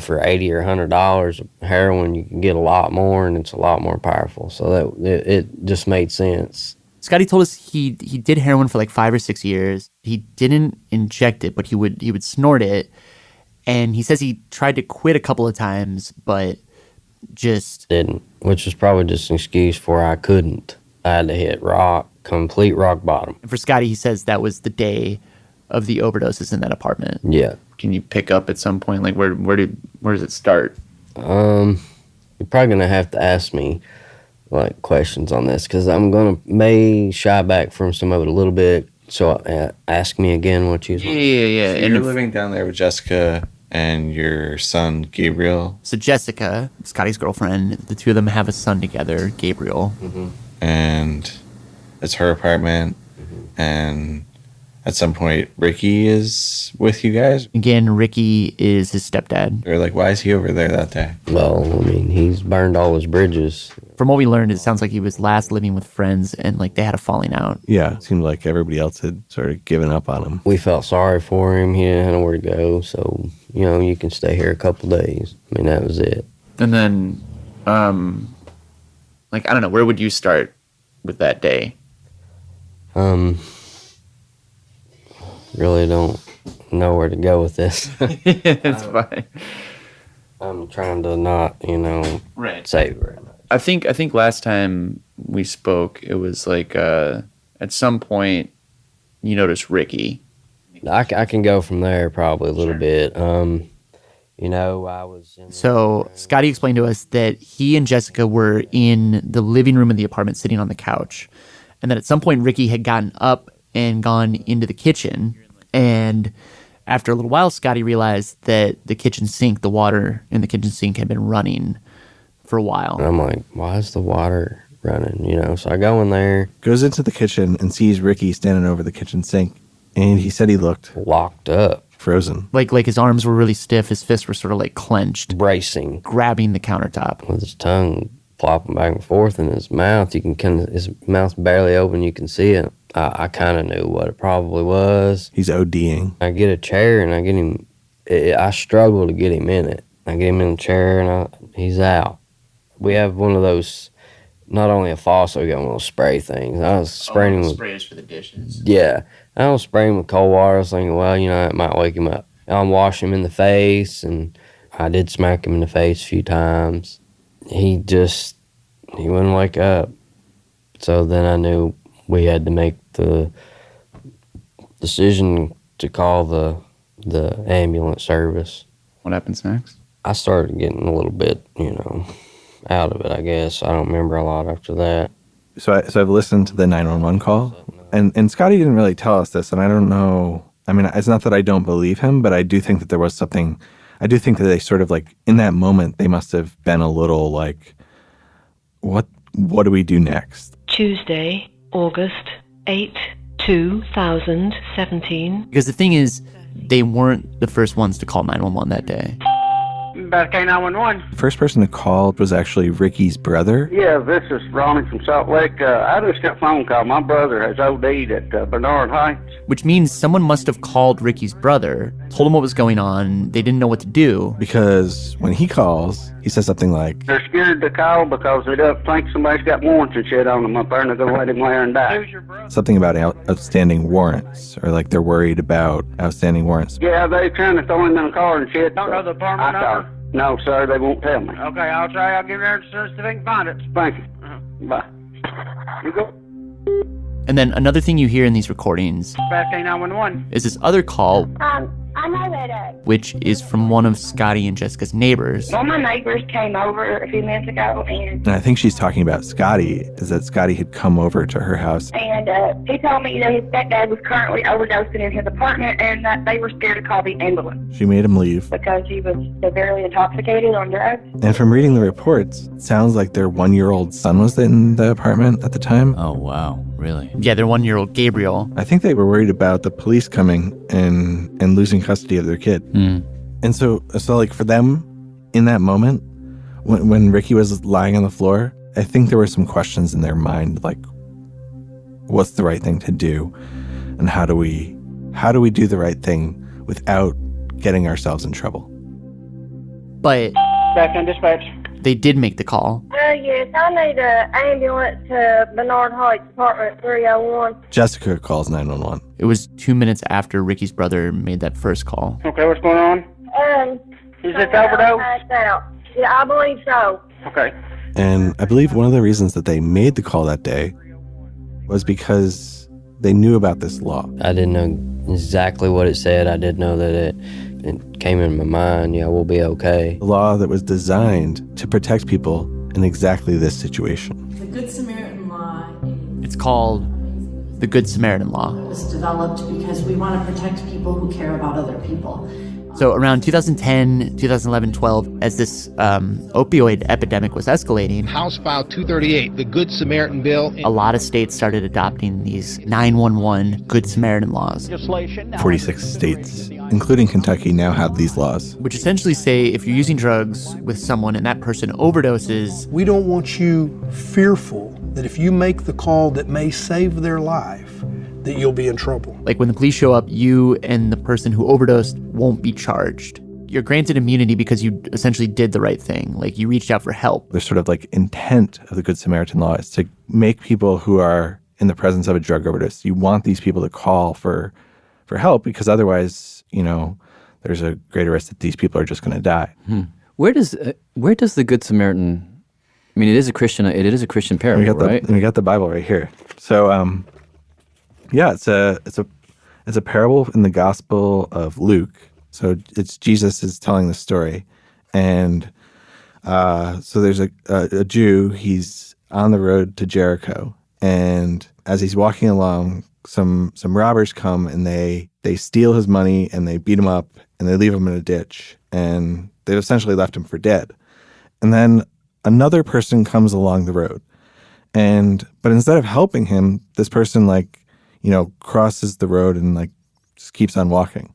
for $80 or $100 of heroin, you can get a lot more, and it's a lot more powerful. So that it just made sense. Scotty told us he did heroin for like 5 or 6 years. He didn't inject it, but he would snort it. And he says he tried to quit a couple of times, but just didn't, which was probably just an excuse for I couldn't. I had to hit complete rock bottom. And for Scotty, he says that was the day of the overdoses in that apartment. Yeah. Can you pick up at some point? Like, where does it start? You're probably going to have to ask me, like, questions on this, because I'm going to may shy back from some of it a little bit. So ask me again what you... Yeah. So you're living down there with Jessica and your son, Gabriel. So Jessica, Scotty's girlfriend, the two of them have a son together, Gabriel. Mm-hmm. And it's her apartment. Mm-hmm. And at some point, Ricky is with you guys. Again, Ricky is his stepdad. Or like, why is he over there that day? Well, I mean, he's burned all his bridges. From what we learned, it sounds like he was last living with friends and like they had a falling out. Yeah, it seemed like everybody else had sort of given up on him. We felt sorry for him. He didn't have nowhere to go. So, you know, you can stay here a couple days. I mean, that was it. And then, like, I don't know, where would you start with that day? Really don't know where to go with this. It's fine. I'm trying to not, say right now. I think last time we spoke, it was like at some point you noticed Ricky. I can go from there probably a little bit. I was in... So Scotty explained to us that he and Jessica were in the living room of the apartment sitting on the couch, and that at some point Ricky had gotten up and gone into the kitchen. And after a little while, Scotty realized that the water in the kitchen sink had been running for a while. And I'm like, why is the water running? So I go in there. Goes into the kitchen and sees Ricky standing over the kitchen sink. And he said he looked locked up. Frozen. Like his arms were really stiff. His fists were sort of like clenched. Bracing. Grabbing the countertop. With his tongue flopping back and forth in his mouth. His mouth's barely open. You can see it. I kind of knew what it probably was. He's ODing. I get a chair and I get him. I struggle to get him in it. I get him in the chair and he's out. We have one of those, not only a faucet, we got one of those spray things. I was spraying him with sprays for the dishes. Yeah. I was spraying him with cold water. I was thinking, well, it might wake him up. I'm washing him in the face, and I did smack him in the face a few times. He wouldn't wake up. So then I knew we had to make the decision to call the ambulance service. What happens next? I started getting a little bit, out of it, I guess. I don't remember a lot after that. So I've listened to the 911 call, and Scotty didn't really tell us this, and I don't know. I mean, it's not that I don't believe him, but I do think that there was something. I do think that they sort of like, in that moment, they must have been a little like, what do we do next? Tuesday, August 8, 2017. Because the thing is, they weren't the first ones to call 911 that day. Back K911. The first person to call was actually Ricky's brother. Yeah, this is Ronnie from Salt Lake. I just got a phone call. My brother has OD'd at Bernard Heights. Which means someone must have called Ricky's brother, told him what was going on. They didn't know what to do. Because when he calls, he says something like, they're scared to call because they don't think somebody's got warrants and shit on them up there and they're going to let him lay there and die. Something about outstanding warrants, or like they're worried about outstanding warrants. Yeah, they're trying to throw him in a car and shit. Don't know the apartment number? No, sir, they won't tell me. Okay, I'll try. I'll get there as soon as they can find it. Thank you. Bye. You go. And then another thing you hear in these recordings Back K911. is this other call, I'm over which is from one of Scotty and Jessica's neighbors. One of my neighbors came over a few minutes ago, and I think she's talking about Scotty, is that Scotty had come over to her house. he told me that his stepdad was currently overdosing in his apartment and that they were scared to call the ambulance. She made him leave. Because he was severely intoxicated on drugs. And from reading the reports, it sounds like their 1-year-old son was in the apartment at the time. Oh, wow. Really? Yeah, their 1-year-old Gabriel. I think they were worried about the police coming and losing custody of their kid. And so like for them, in that moment, when Ricky was lying on the floor, I think there were some questions in their mind, like, what's the right thing to do? And how do we do the right thing without getting ourselves in trouble? But back on dispatch. They did make the call. Yeah, Yes, I need an ambulance to Bernard Heights, apartment 301. Jessica calls 911. It was 2 minutes after Ricky's brother made that first call. Okay, what's going on? Is this overdose? Yeah, I believe so. Okay. And I believe one of the reasons that they made the call that day was because they knew about this law. I didn't know exactly what it said. I did know that it came in my mind, yeah, we'll be okay. A law that was designed to protect people in exactly this situation. The Good Samaritan Law It's called the Good Samaritan Law. was developed because we want to protect people who care about other people. So around 2010, 2011, 12, as this opioid epidemic was escalating, House File 238, the Good Samaritan Bill. a lot of states started adopting these 911 Good Samaritan laws. 46 states, including Kentucky, now have these laws. Which essentially say if you're using drugs with someone and that person overdoses, We don't want you fearful that if you make the call that may save their life, that you'll be in trouble. like when the police show up, you and the person who overdosed won't be charged. You're granted immunity because you essentially did the right thing. Like you reached out for help. The sort of like intent of the Good Samaritan law is to make people who are in the presence of a drug overdose, you want these people to call for help because otherwise, you know, there's a greater risk that these people are just going to die. Where does the Good Samaritan? I mean, it is a Christian parable, right? We got the Bible right here. So, yeah, it's a parable in the Gospel of Luke. So it's Jesus is telling the story, and so there's a Jew. He's on the road to Jericho, and as he's walking along, some robbers come and they steal his money and they beat him up and they leave him in a ditch, and they've essentially left him for dead. And then another person comes along the road, but instead of helping him, this person crosses the road and just keeps on walking.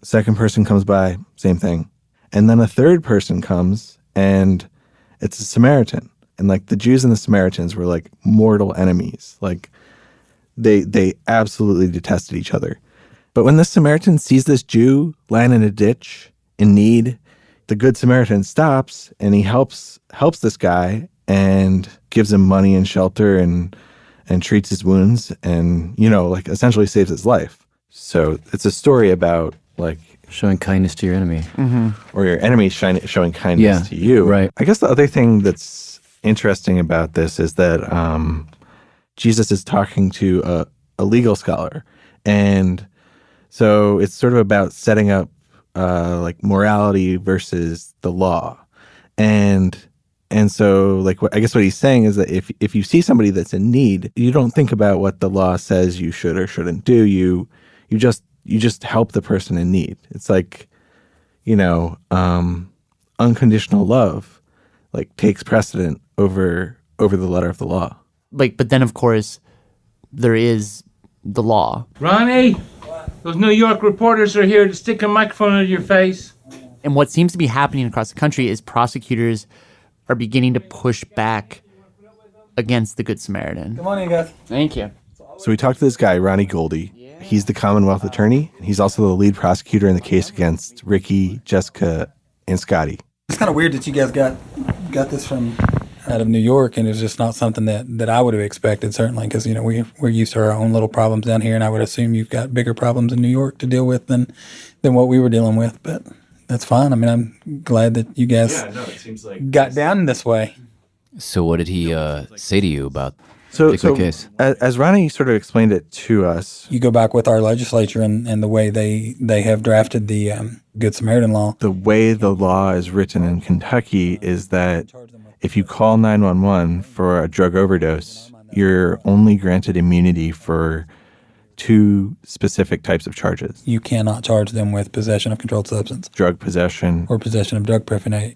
The second person comes by, same thing. And then a third person comes and it's a Samaritan. And the Jews and the Samaritans were mortal enemies. They absolutely detested each other. But when this Samaritan sees this Jew lying in a ditch in need, the Good Samaritan stops and he helps this guy and gives him money and shelter and treats his wounds and, essentially saves his life. So it's a story about showing kindness to your enemy. Mm-hmm. Or your enemy showing kindness to you. Right. I guess the other thing that's interesting about this is that Jesus is talking to a legal scholar. And so it's sort of about setting up morality versus the law. And so I guess what he's saying is that if you see somebody that's in need, you don't think about what the law says you should or shouldn't do. You just help the person in need. It's unconditional love takes precedent over the letter of the law. But then of course there is the law. Ronnie, those New York reporters are here to stick a microphone under your face. And what seems to be happening across the country is prosecutors are beginning to push back against the Good Samaritan. Good morning, guys. Thank you. So we talked to this guy, Ronnie Goldie. He's the Commonwealth attorney. He's also the lead prosecutor in the case against Ricky, Jessica, and Scotty. It's kind of weird that you guys got this from out of New York, and it's just not something that I would have expected, certainly, because, we're used to our own little problems down here, and I would assume you've got bigger problems in New York to deal with than what we were dealing with, but that's fine. I mean, I'm glad that you guys got down this way. So what did he say to you about So case? As Ronnie sort of explained it to us, you go back with our legislature and the way they have drafted the Good Samaritan law. The way the law is written in Kentucky is that if you call 911 for a drug overdose, you're only granted immunity for 2 specific types of charges. You cannot charge them with possession of controlled substance. Drug possession. Or possession of drug paraphernalia.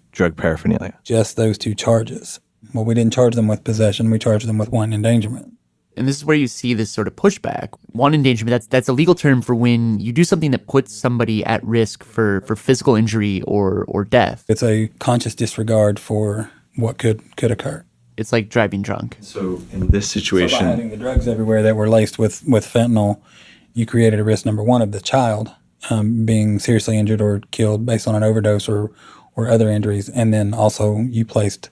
Just those 2 charges. Well, we didn't charge them with possession. We charged them with wanton endangerment. And this is where you see this sort of pushback. Wanton endangerment, that's a legal term for when you do something that puts somebody at risk for physical injury or death. It's a conscious disregard for what could occur. It's like driving drunk. So in this situation, by having the drugs everywhere that were laced with fentanyl, you created a risk, number one, of the child being seriously injured or killed based on an overdose or other injuries. And then also you placed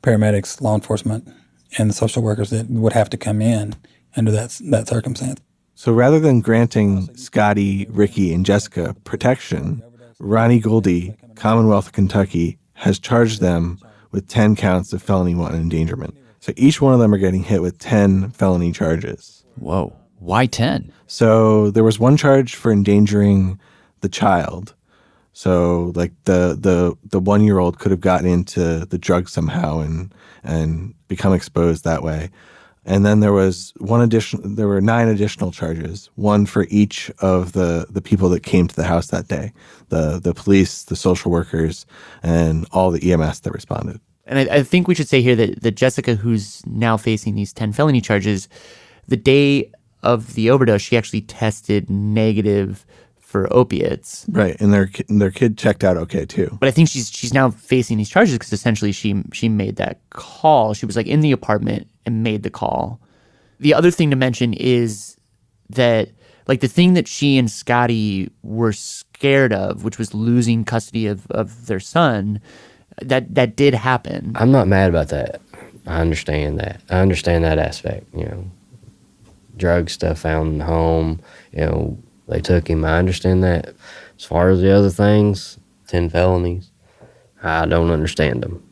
paramedics, law enforcement, and the social workers that would have to come in under that circumstance. So rather than granting Scotty, Ricky, and Jessica protection, Ronnie Goldie, Commonwealth of Kentucky, has charged them with 10 counts of felony wanton endangerment. So each one of them are getting hit with 10 felony charges. Whoa. Why 10? So there was one charge for endangering the child. So like the 1-year-old could have gotten into the drug somehow and become exposed that way. And then there were 9 additional charges, one for each of the people that came to the house that day, the police, the social workers, and all the EMS that responded. And I think we should say here that Jessica, who's now facing these 10 felony charges, the day of the overdose, she actually tested negative for opiates. Right, and their kid checked out okay too. But I think she's now facing these charges because essentially she made that call. She was like in the apartment and made the call. The other thing to mention is that like the thing that she and Scotty were scared of, which was losing custody of their son, that did happen. I'm not mad about that. I understand that. I understand that aspect, drug stuff found in the home, they took him. I understand that. As far as the other things, 10 felonies, I don't understand them.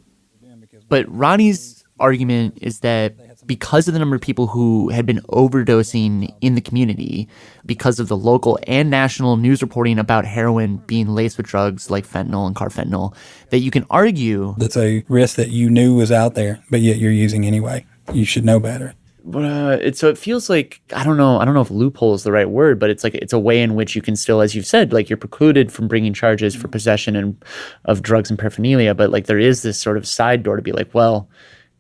But Ronnie's argument is that because of the number of people who had been overdosing in the community, because of the local and national news reporting about heroin being laced with drugs like fentanyl and carfentanil, that you can argue that's a risk that you knew was out there, but yet you're using anyway. You should know better. But it feels like I don't know if loophole is the right word, but it's a way in which you can still, as you've said, like you're precluded from bringing charges for possession of drugs and paraphernalia, but like there is this sort of side door to be like, well,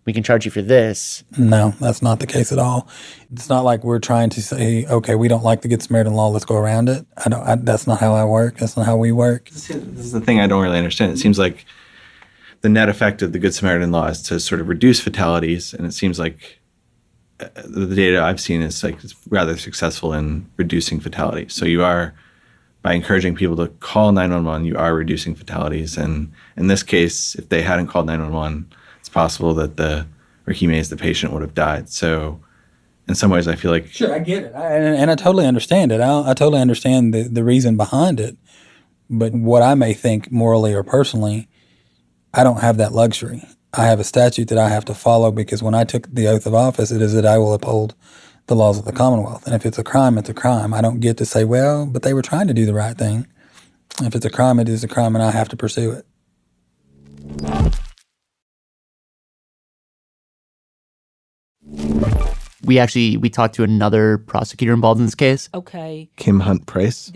we can charge you for this. No, that's not the case at all. It's not like we're trying to say, okay, we don't like the Good Samaritan law, let's go around it. That's not how I work. That's not how we work. This is the thing I don't really understand. It seems like the net effect of the Good Samaritan law is to sort of reduce fatalities, and it seems like the data I've seen is like it's rather successful in reducing fatalities. So you are, by encouraging people to call 911, you are reducing fatalities. And in this case, if they hadn't called 911, it's possible that Ricky Mays, the patient, would have died. So in some ways, I feel like... Sure, I get it. And I totally understand it. I totally understand the reason behind it. But what I may think morally or personally, I don't have that luxury. I have a statute that I have to follow because when I took the oath of office, it is that I will uphold the laws of the Commonwealth. And if it's a crime, it's a crime. I don't get to say, well, but they were trying to do the right thing. If it's a crime, it is a crime, and I have to pursue it. We talked to another prosecutor involved in this case. Okay. Kim Hunt Price.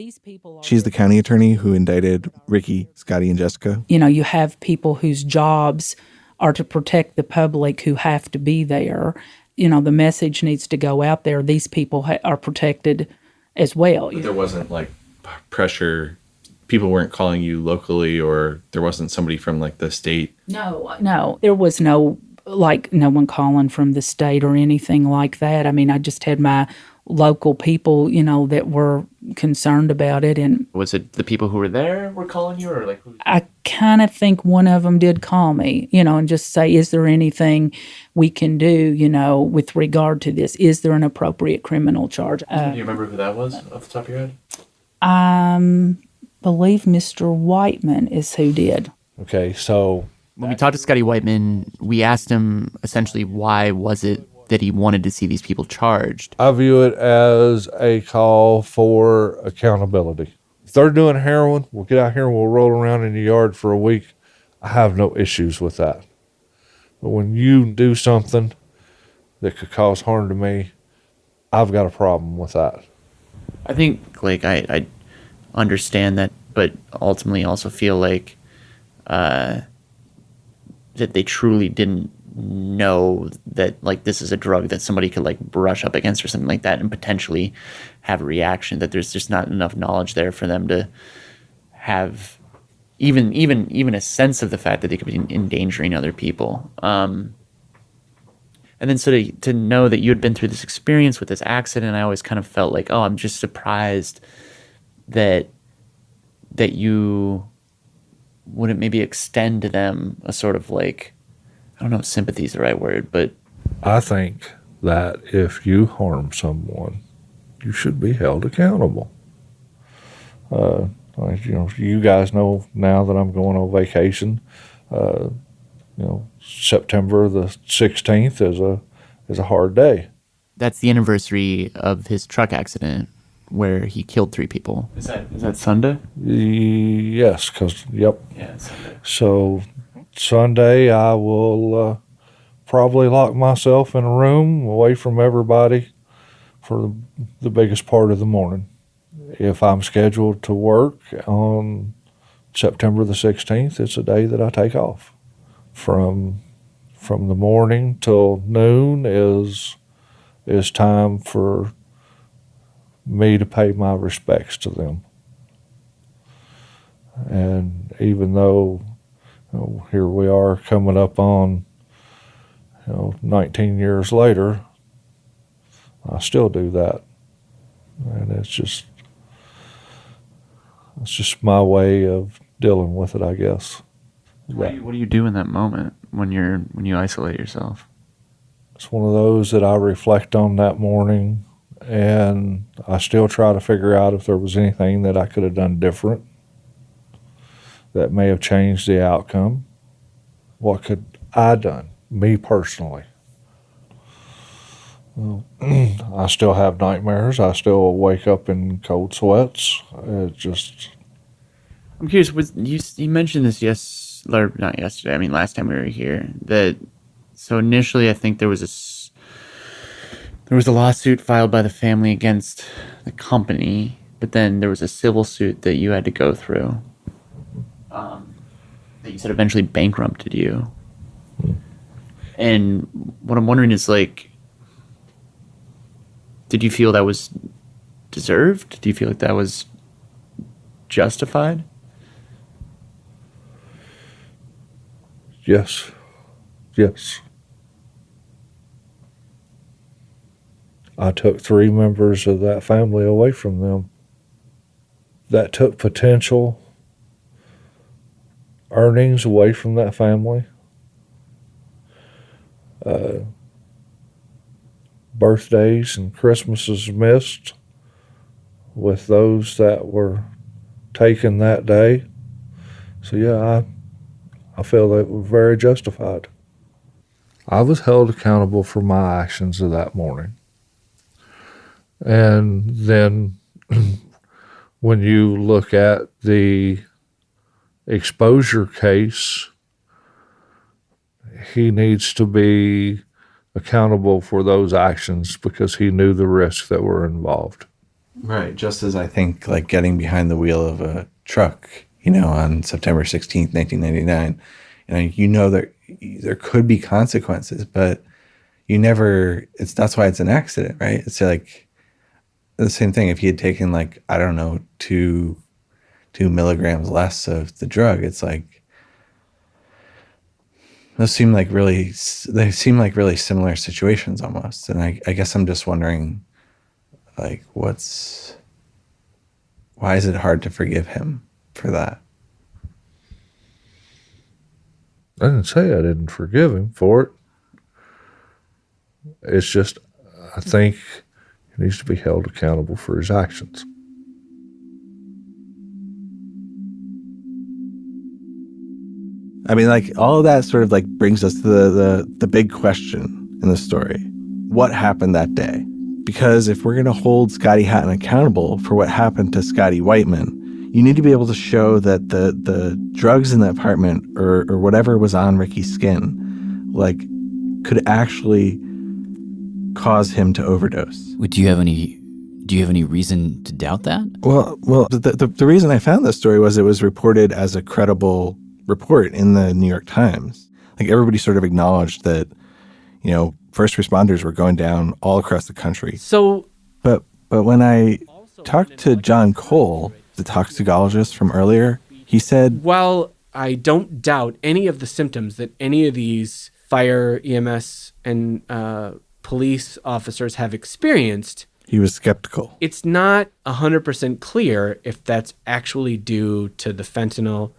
She's the county attorney who indicted Ricky, Scotty, and Jessica. You have people whose jobs are to protect the public who have to be there. The message needs to go out there. These people are protected as well. But there wasn't like pressure. People weren't calling you locally, or there wasn't somebody from like the state. No, there was no one calling from the state or anything like that. I mean, I just had my local people, that were concerned about it. And was it the people who were there were calling you, or like? I kind of think one of them did call me, and just say, is there anything we can do, with regard to this? Is there an appropriate criminal charge? Do you remember who that was off the top of your head? I believe Mr. Wightman is who did. Okay, so when we talked to Scotty Wightman, we asked him essentially why was it that he wanted to see these people charged. I view it as a call for accountability. If they're doing heroin, we'll get out here and we'll roll around in the yard for a week. I have no issues with that. But when you do something that could cause harm to me, I've got a problem with that. I think, I understand that, but ultimately also feel like that they truly didn't know that this is a drug that somebody could brush up against or something like that and potentially have a reaction, that there's just not enough knowledge there for them to have even a sense of the fact that they could be endangering other people. And then to know that you had been through this experience with this accident, I always kind of felt like, I'm just surprised that you wouldn't maybe extend to them a sort of I don't know if sympathy is the right word, but I think that if you harm someone, you should be held accountable. You guys know now that I'm going on vacation. September the 16th is a hard day. That's the anniversary of his truck accident where he killed 3 people. Is that Sunday? Yes, yep. Yeah, it's Sunday. So Sunday I will probably lock myself in a room away from everybody for the biggest part of the morning. If I'm scheduled to work on September the 16th, it's a day that I take off. From the morning till noon is time for me to pay my respects to them. And even though here we are coming up on 19 years later, I still do that. And it's just my way of dealing with it, I guess. What do you do in that moment when you isolate yourself? It's one of those that I reflect on that morning, and I still try to figure out if there was anything that I could have done different that may have changed the outcome. What could I done, me personally? Well, I still have nightmares. I still wake up in cold sweats. I'm curious. You mentioned this not yesterday. I mean, last time we were here. So initially, I think there was a lawsuit filed by the family against the company, but then there was a civil suit that you had to go through. That you said eventually bankrupted you. And what I'm wondering is, like, did you feel that was deserved? Do you feel like that was justified? Yes. I took 3 members of that family away from them. That took potential earnings away from that family. Birthdays and Christmases missed with those that were taken that day. So yeah, I feel that was very justified. I was held accountable for my actions of that morning. And then when you look at the exposure case, he needs to be accountable for those actions because he knew the risks that were involved. Right. Just as I think like getting behind the wheel of a truck, on September 16th, 1999, there could be consequences, but that's why it's an accident, right? It's like the same thing. If he had taken 2 milligrams less of the drug, it's like, they seem like really similar situations almost. And I guess I'm just wondering, why is it hard to forgive him for that? I didn't say I didn't forgive him for it. It's just, I think he needs to be held accountable for his actions. I mean, all of that sort of brings us to the big question in the story. What happened that day? Because if we're going to hold Scotty Hatton accountable for what happened to Scotty Wightman, you need to be able to show that the drugs in the apartment or whatever was on Ricky's skin, could actually cause him to overdose. Do you have any reason to doubt that? Well, the reason I found this story was it was reported as a credible report in the New York Times. Everybody sort of acknowledged that, first responders were going down all across the country. So, but when I talked to John Cole, the toxicologist from earlier, he said, while I don't doubt any of the symptoms that any of these fire, EMS, and police officers have experienced, he was skeptical. It's not 100% clear if that's actually due to the fentanyl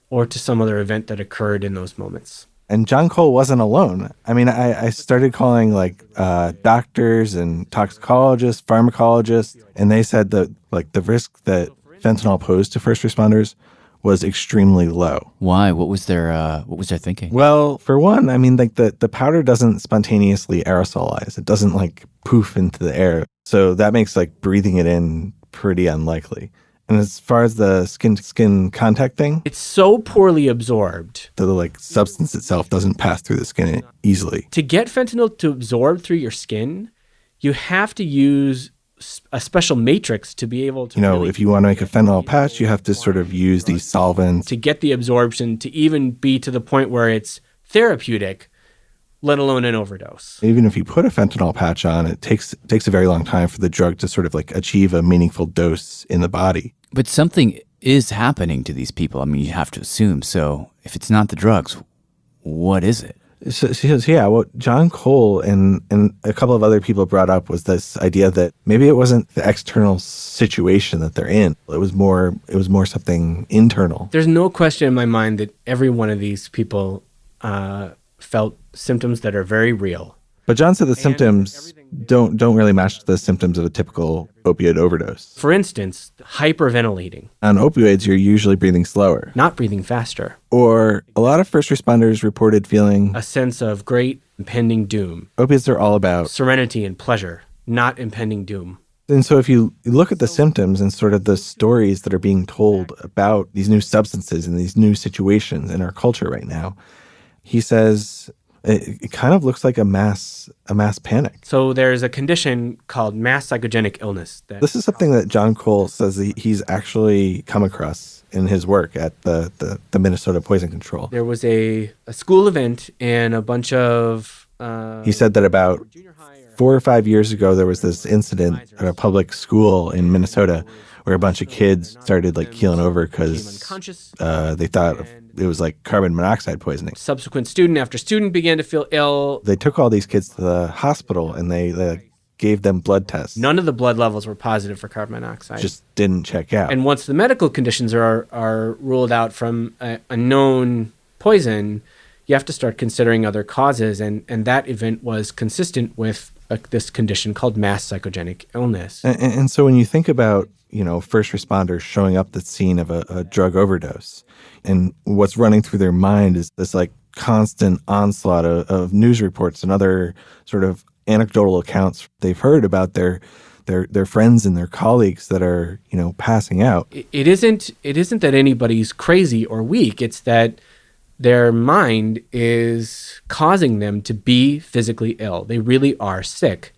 or to some other event that occurred in those moments. And John Cole wasn't alone. I mean, I started calling like doctors and toxicologists, pharmacologists, and they said that like the risk that fentanyl posed to first responders was extremely low. Why? What was their thinking? Well, for one, I mean, like the powder doesn't spontaneously aerosolize. It doesn't like poof into the air. So that makes like breathing it in pretty unlikely. And as far as the skin contact thing, it's so poorly absorbed. The like substance itself doesn't pass through the skin easily. To get fentanyl to absorb through your skin, you have to use a special matrix to be able to. You know, if you want to make a fentanyl patch, you have to sort of use these solvents to get the absorption to even be to the point where it's therapeutic, let alone an overdose. Even if you put a fentanyl patch on, it takes a very long time for the drug to sort of like achieve a meaningful dose in the body. But something is happening to these people. I mean, you have to assume. So if it's not the drugs, what is it? So yeah, what John Cole and a couple of other people brought up was this idea that maybe it wasn't the external situation that they're in. It was more something internal. There's no question in my mind that every one of these people felt symptoms that are very real. But John said the symptoms don't really match the symptoms of a typical opioid overdose. For instance, hyperventilating. On opioids, you're usually breathing slower. Not breathing faster. Or a lot of first responders reported feeling a sense of great impending doom. Opiates are all about serenity and pleasure, not impending doom. And so if you look at the symptoms and sort of the stories that are being told about these new substances and these new situations in our culture right now, he says it kind of looks like a mass panic. So there's a condition called mass psychogenic illness. This is something that John Cole says he's actually come across in his work at the Minnesota Poison Control. There was a school event and a bunch of... he said that about 4 or 5 years ago, there was this incident at a public school in Minnesota where a bunch of kids started like keeling over because they thought it was like carbon monoxide poisoning. Subsequent student after student began to feel ill. They took all these kids to the hospital and they gave them blood tests. None of the blood levels were positive for carbon monoxide. Just didn't check out. And once the medical conditions are ruled out from a known poison, you have to start considering other causes. And that event was consistent with this condition called mass psychogenic illness. And so when you think about, first responders showing up at the scene of a drug overdose, and what's running through their mind is this like constant onslaught of news reports and other sort of anecdotal accounts they've heard about their friends and their colleagues that are, passing out. It isn't that anybody's crazy or weak. It's that their mind is causing them to be physically ill. They really are sick,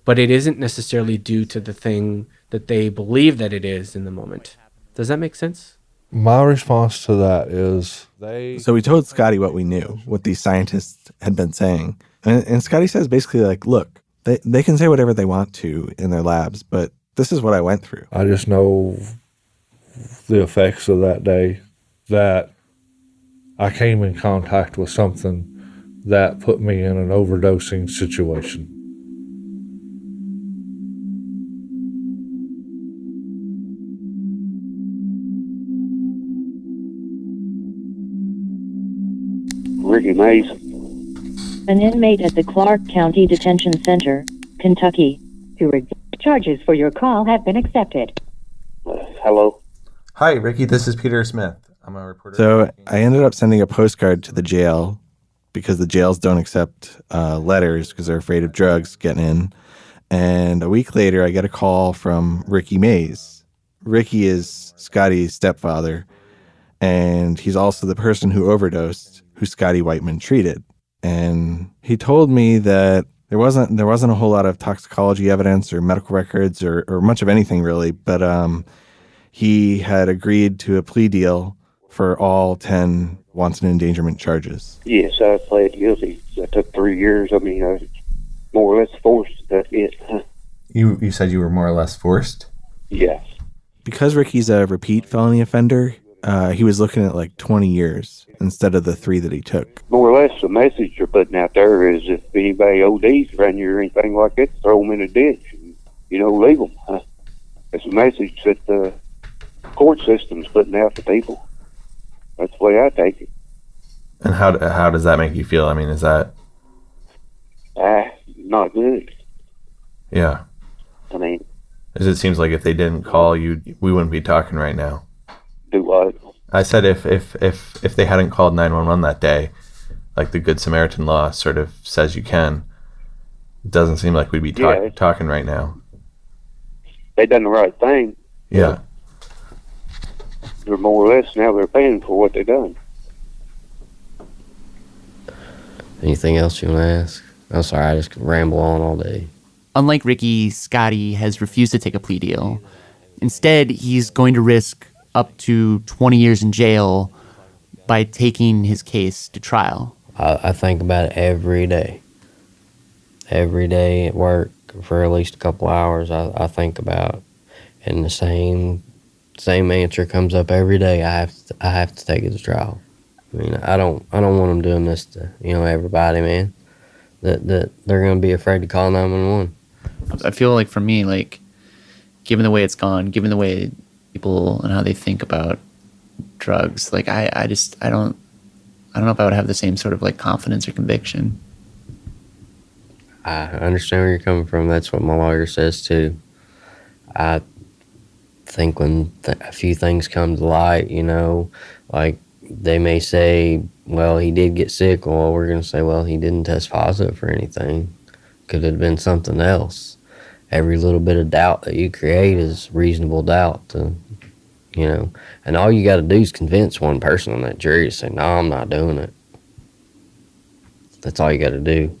but it isn't necessarily due to the thing that they believe that it is in the moment. Does that make sense? My response to that is So we told Scotty what we knew, what these scientists had been saying. And Scotty says basically like, look, they can say whatever they want to in their labs, but this is what I went through. I just know the effects of that day, that I came in contact with something that put me in an overdosing situation. Ricky Mays. An inmate at the Clark County Detention Center, Kentucky. Charges for your call have been accepted. Hello. Hi, Ricky. This is Peter Smith. I'm a reporter. So I ended up sending a postcard to the jail because the jails don't accept letters because they're afraid of drugs getting in. And a week later, I get a call from Ricky Mays. Ricky is Scotty's stepfather, and he's also the person who overdosed, who Scotty Wightman treated. And he told me that there wasn't a whole lot of toxicology evidence or medical records or much of anything really, but he had agreed to a plea deal for all 10 wanton endangerment charges. Yes, I pled guilty. That took 3 years. I mean, I was more or less forced. That's it. You said you were more or less forced? Yes. Because Ricky's a repeat felony offender, he was looking at like 20 years instead of the 3 that he took. More or less, the message you're putting out there is if anybody ODs around you or anything like that, throw them in a ditch and, leave them. It's a message that the court system's putting out to people. That's the way I take it. And how does that make you feel? I mean, is that not good. Yeah. I mean, As it seems like if they didn't call you, we wouldn't be talking right now. do what? I said if they hadn't called 911 that day, like the Good Samaritan law sort of says you can, it doesn't seem like we'd be talking right now. They done the right thing. Yeah. They're more or less now they're paying for what they done. Anything else you want to ask? I'm sorry, I just ramble on all day. Unlike Ricky, Scotty has refused to take a plea deal. Instead, he's going to risk up to 20 years in jail by taking his case to trial. I think about it every day. Every day at work for at least a couple hours, I think about it. And the same answer comes up every day. I have to take it to trial. I mean, I don't want them doing this to everybody, man. That they're gonna be afraid to call 911. I feel like for me, like, given the way it's gone, given the way people and how they think about drugs, like I don't know if I would have the same sort of like confidence or conviction. I understand where you're coming from. That's what my lawyer says too. I think when a few things come to light, like they may say, well, he did get sick. Well, we're going to say, well, he didn't test positive for anything. Could have been something else. Every little bit of doubt that you create is reasonable doubt and all you got to do is convince one person on that jury to say, no, I'm not doing it. That's all you got to do.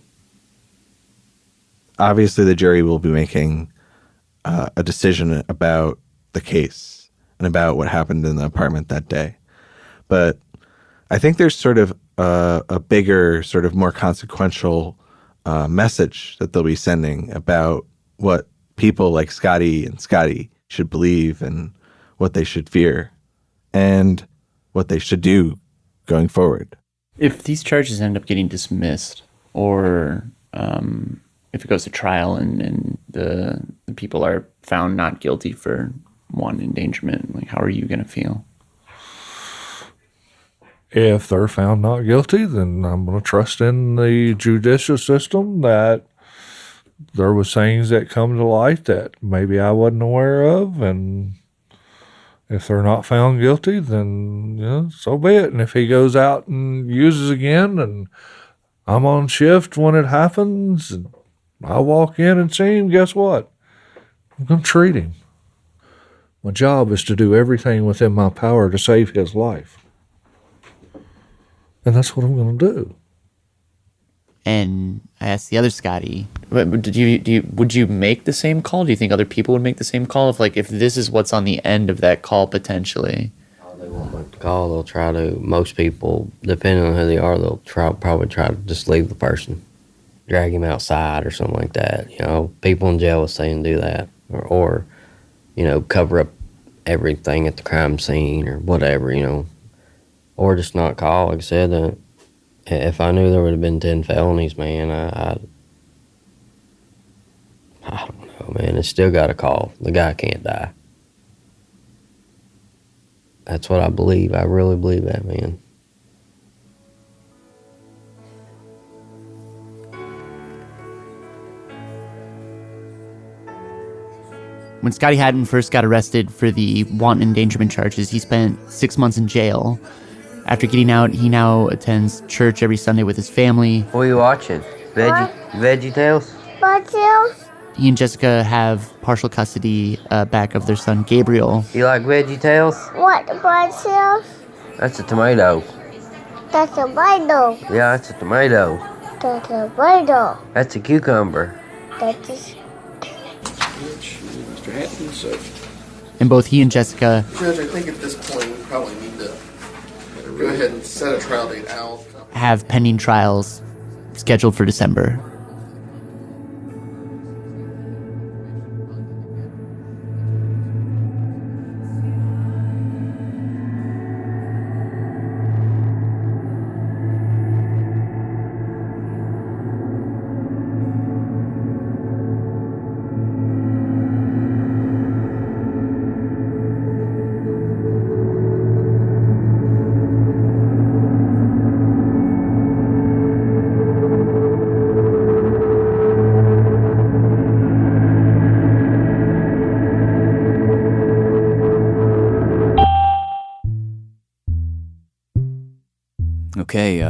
Obviously, the jury will be making a decision about the case and about what happened in the apartment that day. But I think there's sort of a bigger, sort of more consequential message that they'll be sending about what people like Scotty and Scottie should believe and what they should fear and what they should do going forward. If these charges end up getting dismissed, or if it goes to trial and the people are found not guilty for wanton endangerment, like, how are you going to feel? If they're found not guilty, then I'm going to trust in the judicial system that there was things that come to light that maybe I wasn't aware of, and if they're not found guilty, then so be it. And if he goes out and uses again, and I'm on shift when it happens, and I walk in and see him, guess what? I'm going to treat him. My job is to do everything within my power to save his life. And that's what I'm going to do. And I asked the other Scotty, would you make the same call? Do you think other people would make the same call if this is what's on the end of that call potentially? They won't make the call. They'll try to. Most people, depending on who they are, they'll probably try to just leave the person, drag him outside or something like that. People in jail will say and do that, or cover up everything at the crime scene or whatever, or just not call. Like I said, if I knew there would have been 10 felonies, man, I don't know, man. It's still got to call. The guy can't die. That's what I believe. I really believe that, man. When Scotty Hatton first got arrested for the wanton endangerment charges, he spent 6 months in jail. After getting out, he now attends church every Sunday with his family. What are you watching? Veggie Tales? He and Jessica have partial custody back of their son, Gabriel. You like Veggie Tales? What vegetables? That's a tomato. That's a tomato. Yeah, that's a tomato. That's a tomato. That's a cucumber. That is. Mr. Hatton, so. And both he and Jessica Judge, I think at this point we probably need to go ahead and set a trial date out. have pending trials scheduled for December. Okay,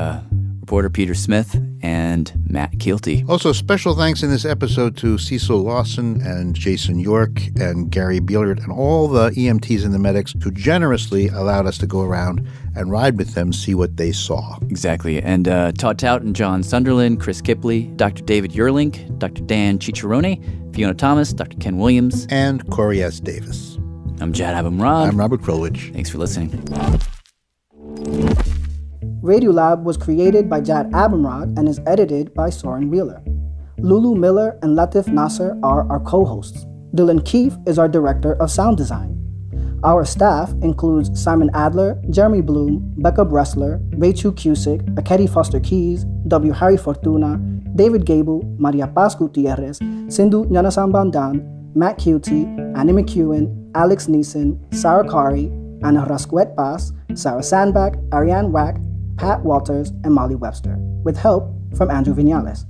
reporter Peter Smith and Matt Keelty. Also, special thanks in this episode to Cecil Lawson and Jason York and Gary Beelert and all the EMTs and the medics who generously allowed us to go around and ride with them, see what they saw. Exactly. And Todd Tout and John Sunderland, Chris Kipley, Dr. David Yerlink, Dr. Dan Cicciarone, Fiona Thomas, Dr. Ken Williams, and Corey S. Davis. I'm Jad Abumrad. I'm Robert Krulwich. Thanks for listening. Radiolab was created by Jad Abumrad and is edited by Soren Wheeler. Lulu Miller and Latif Nasser are our co-hosts. Dylan Keefe is our director of sound design. Our staff includes Simon Adler, Jeremy Bloom, Becca Bressler, Rachel Cusick, Akedi Foster Keys, W. Harry Fortuna, David Gable, Maria Paz Gutierrez, Sindhu Nyanasambandan, Matt Keelty, Annie McEwen, Alex Neeson, Sarah Kari, Ana Rasquet Paz, Sarah Sandback, Ariane Wack, Pat Walters, and Molly Webster, with help from Andrew Vinales.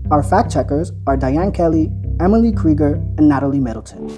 Our fact checkers are Diane Kelly, Emily Krieger, and Natalie Middleton.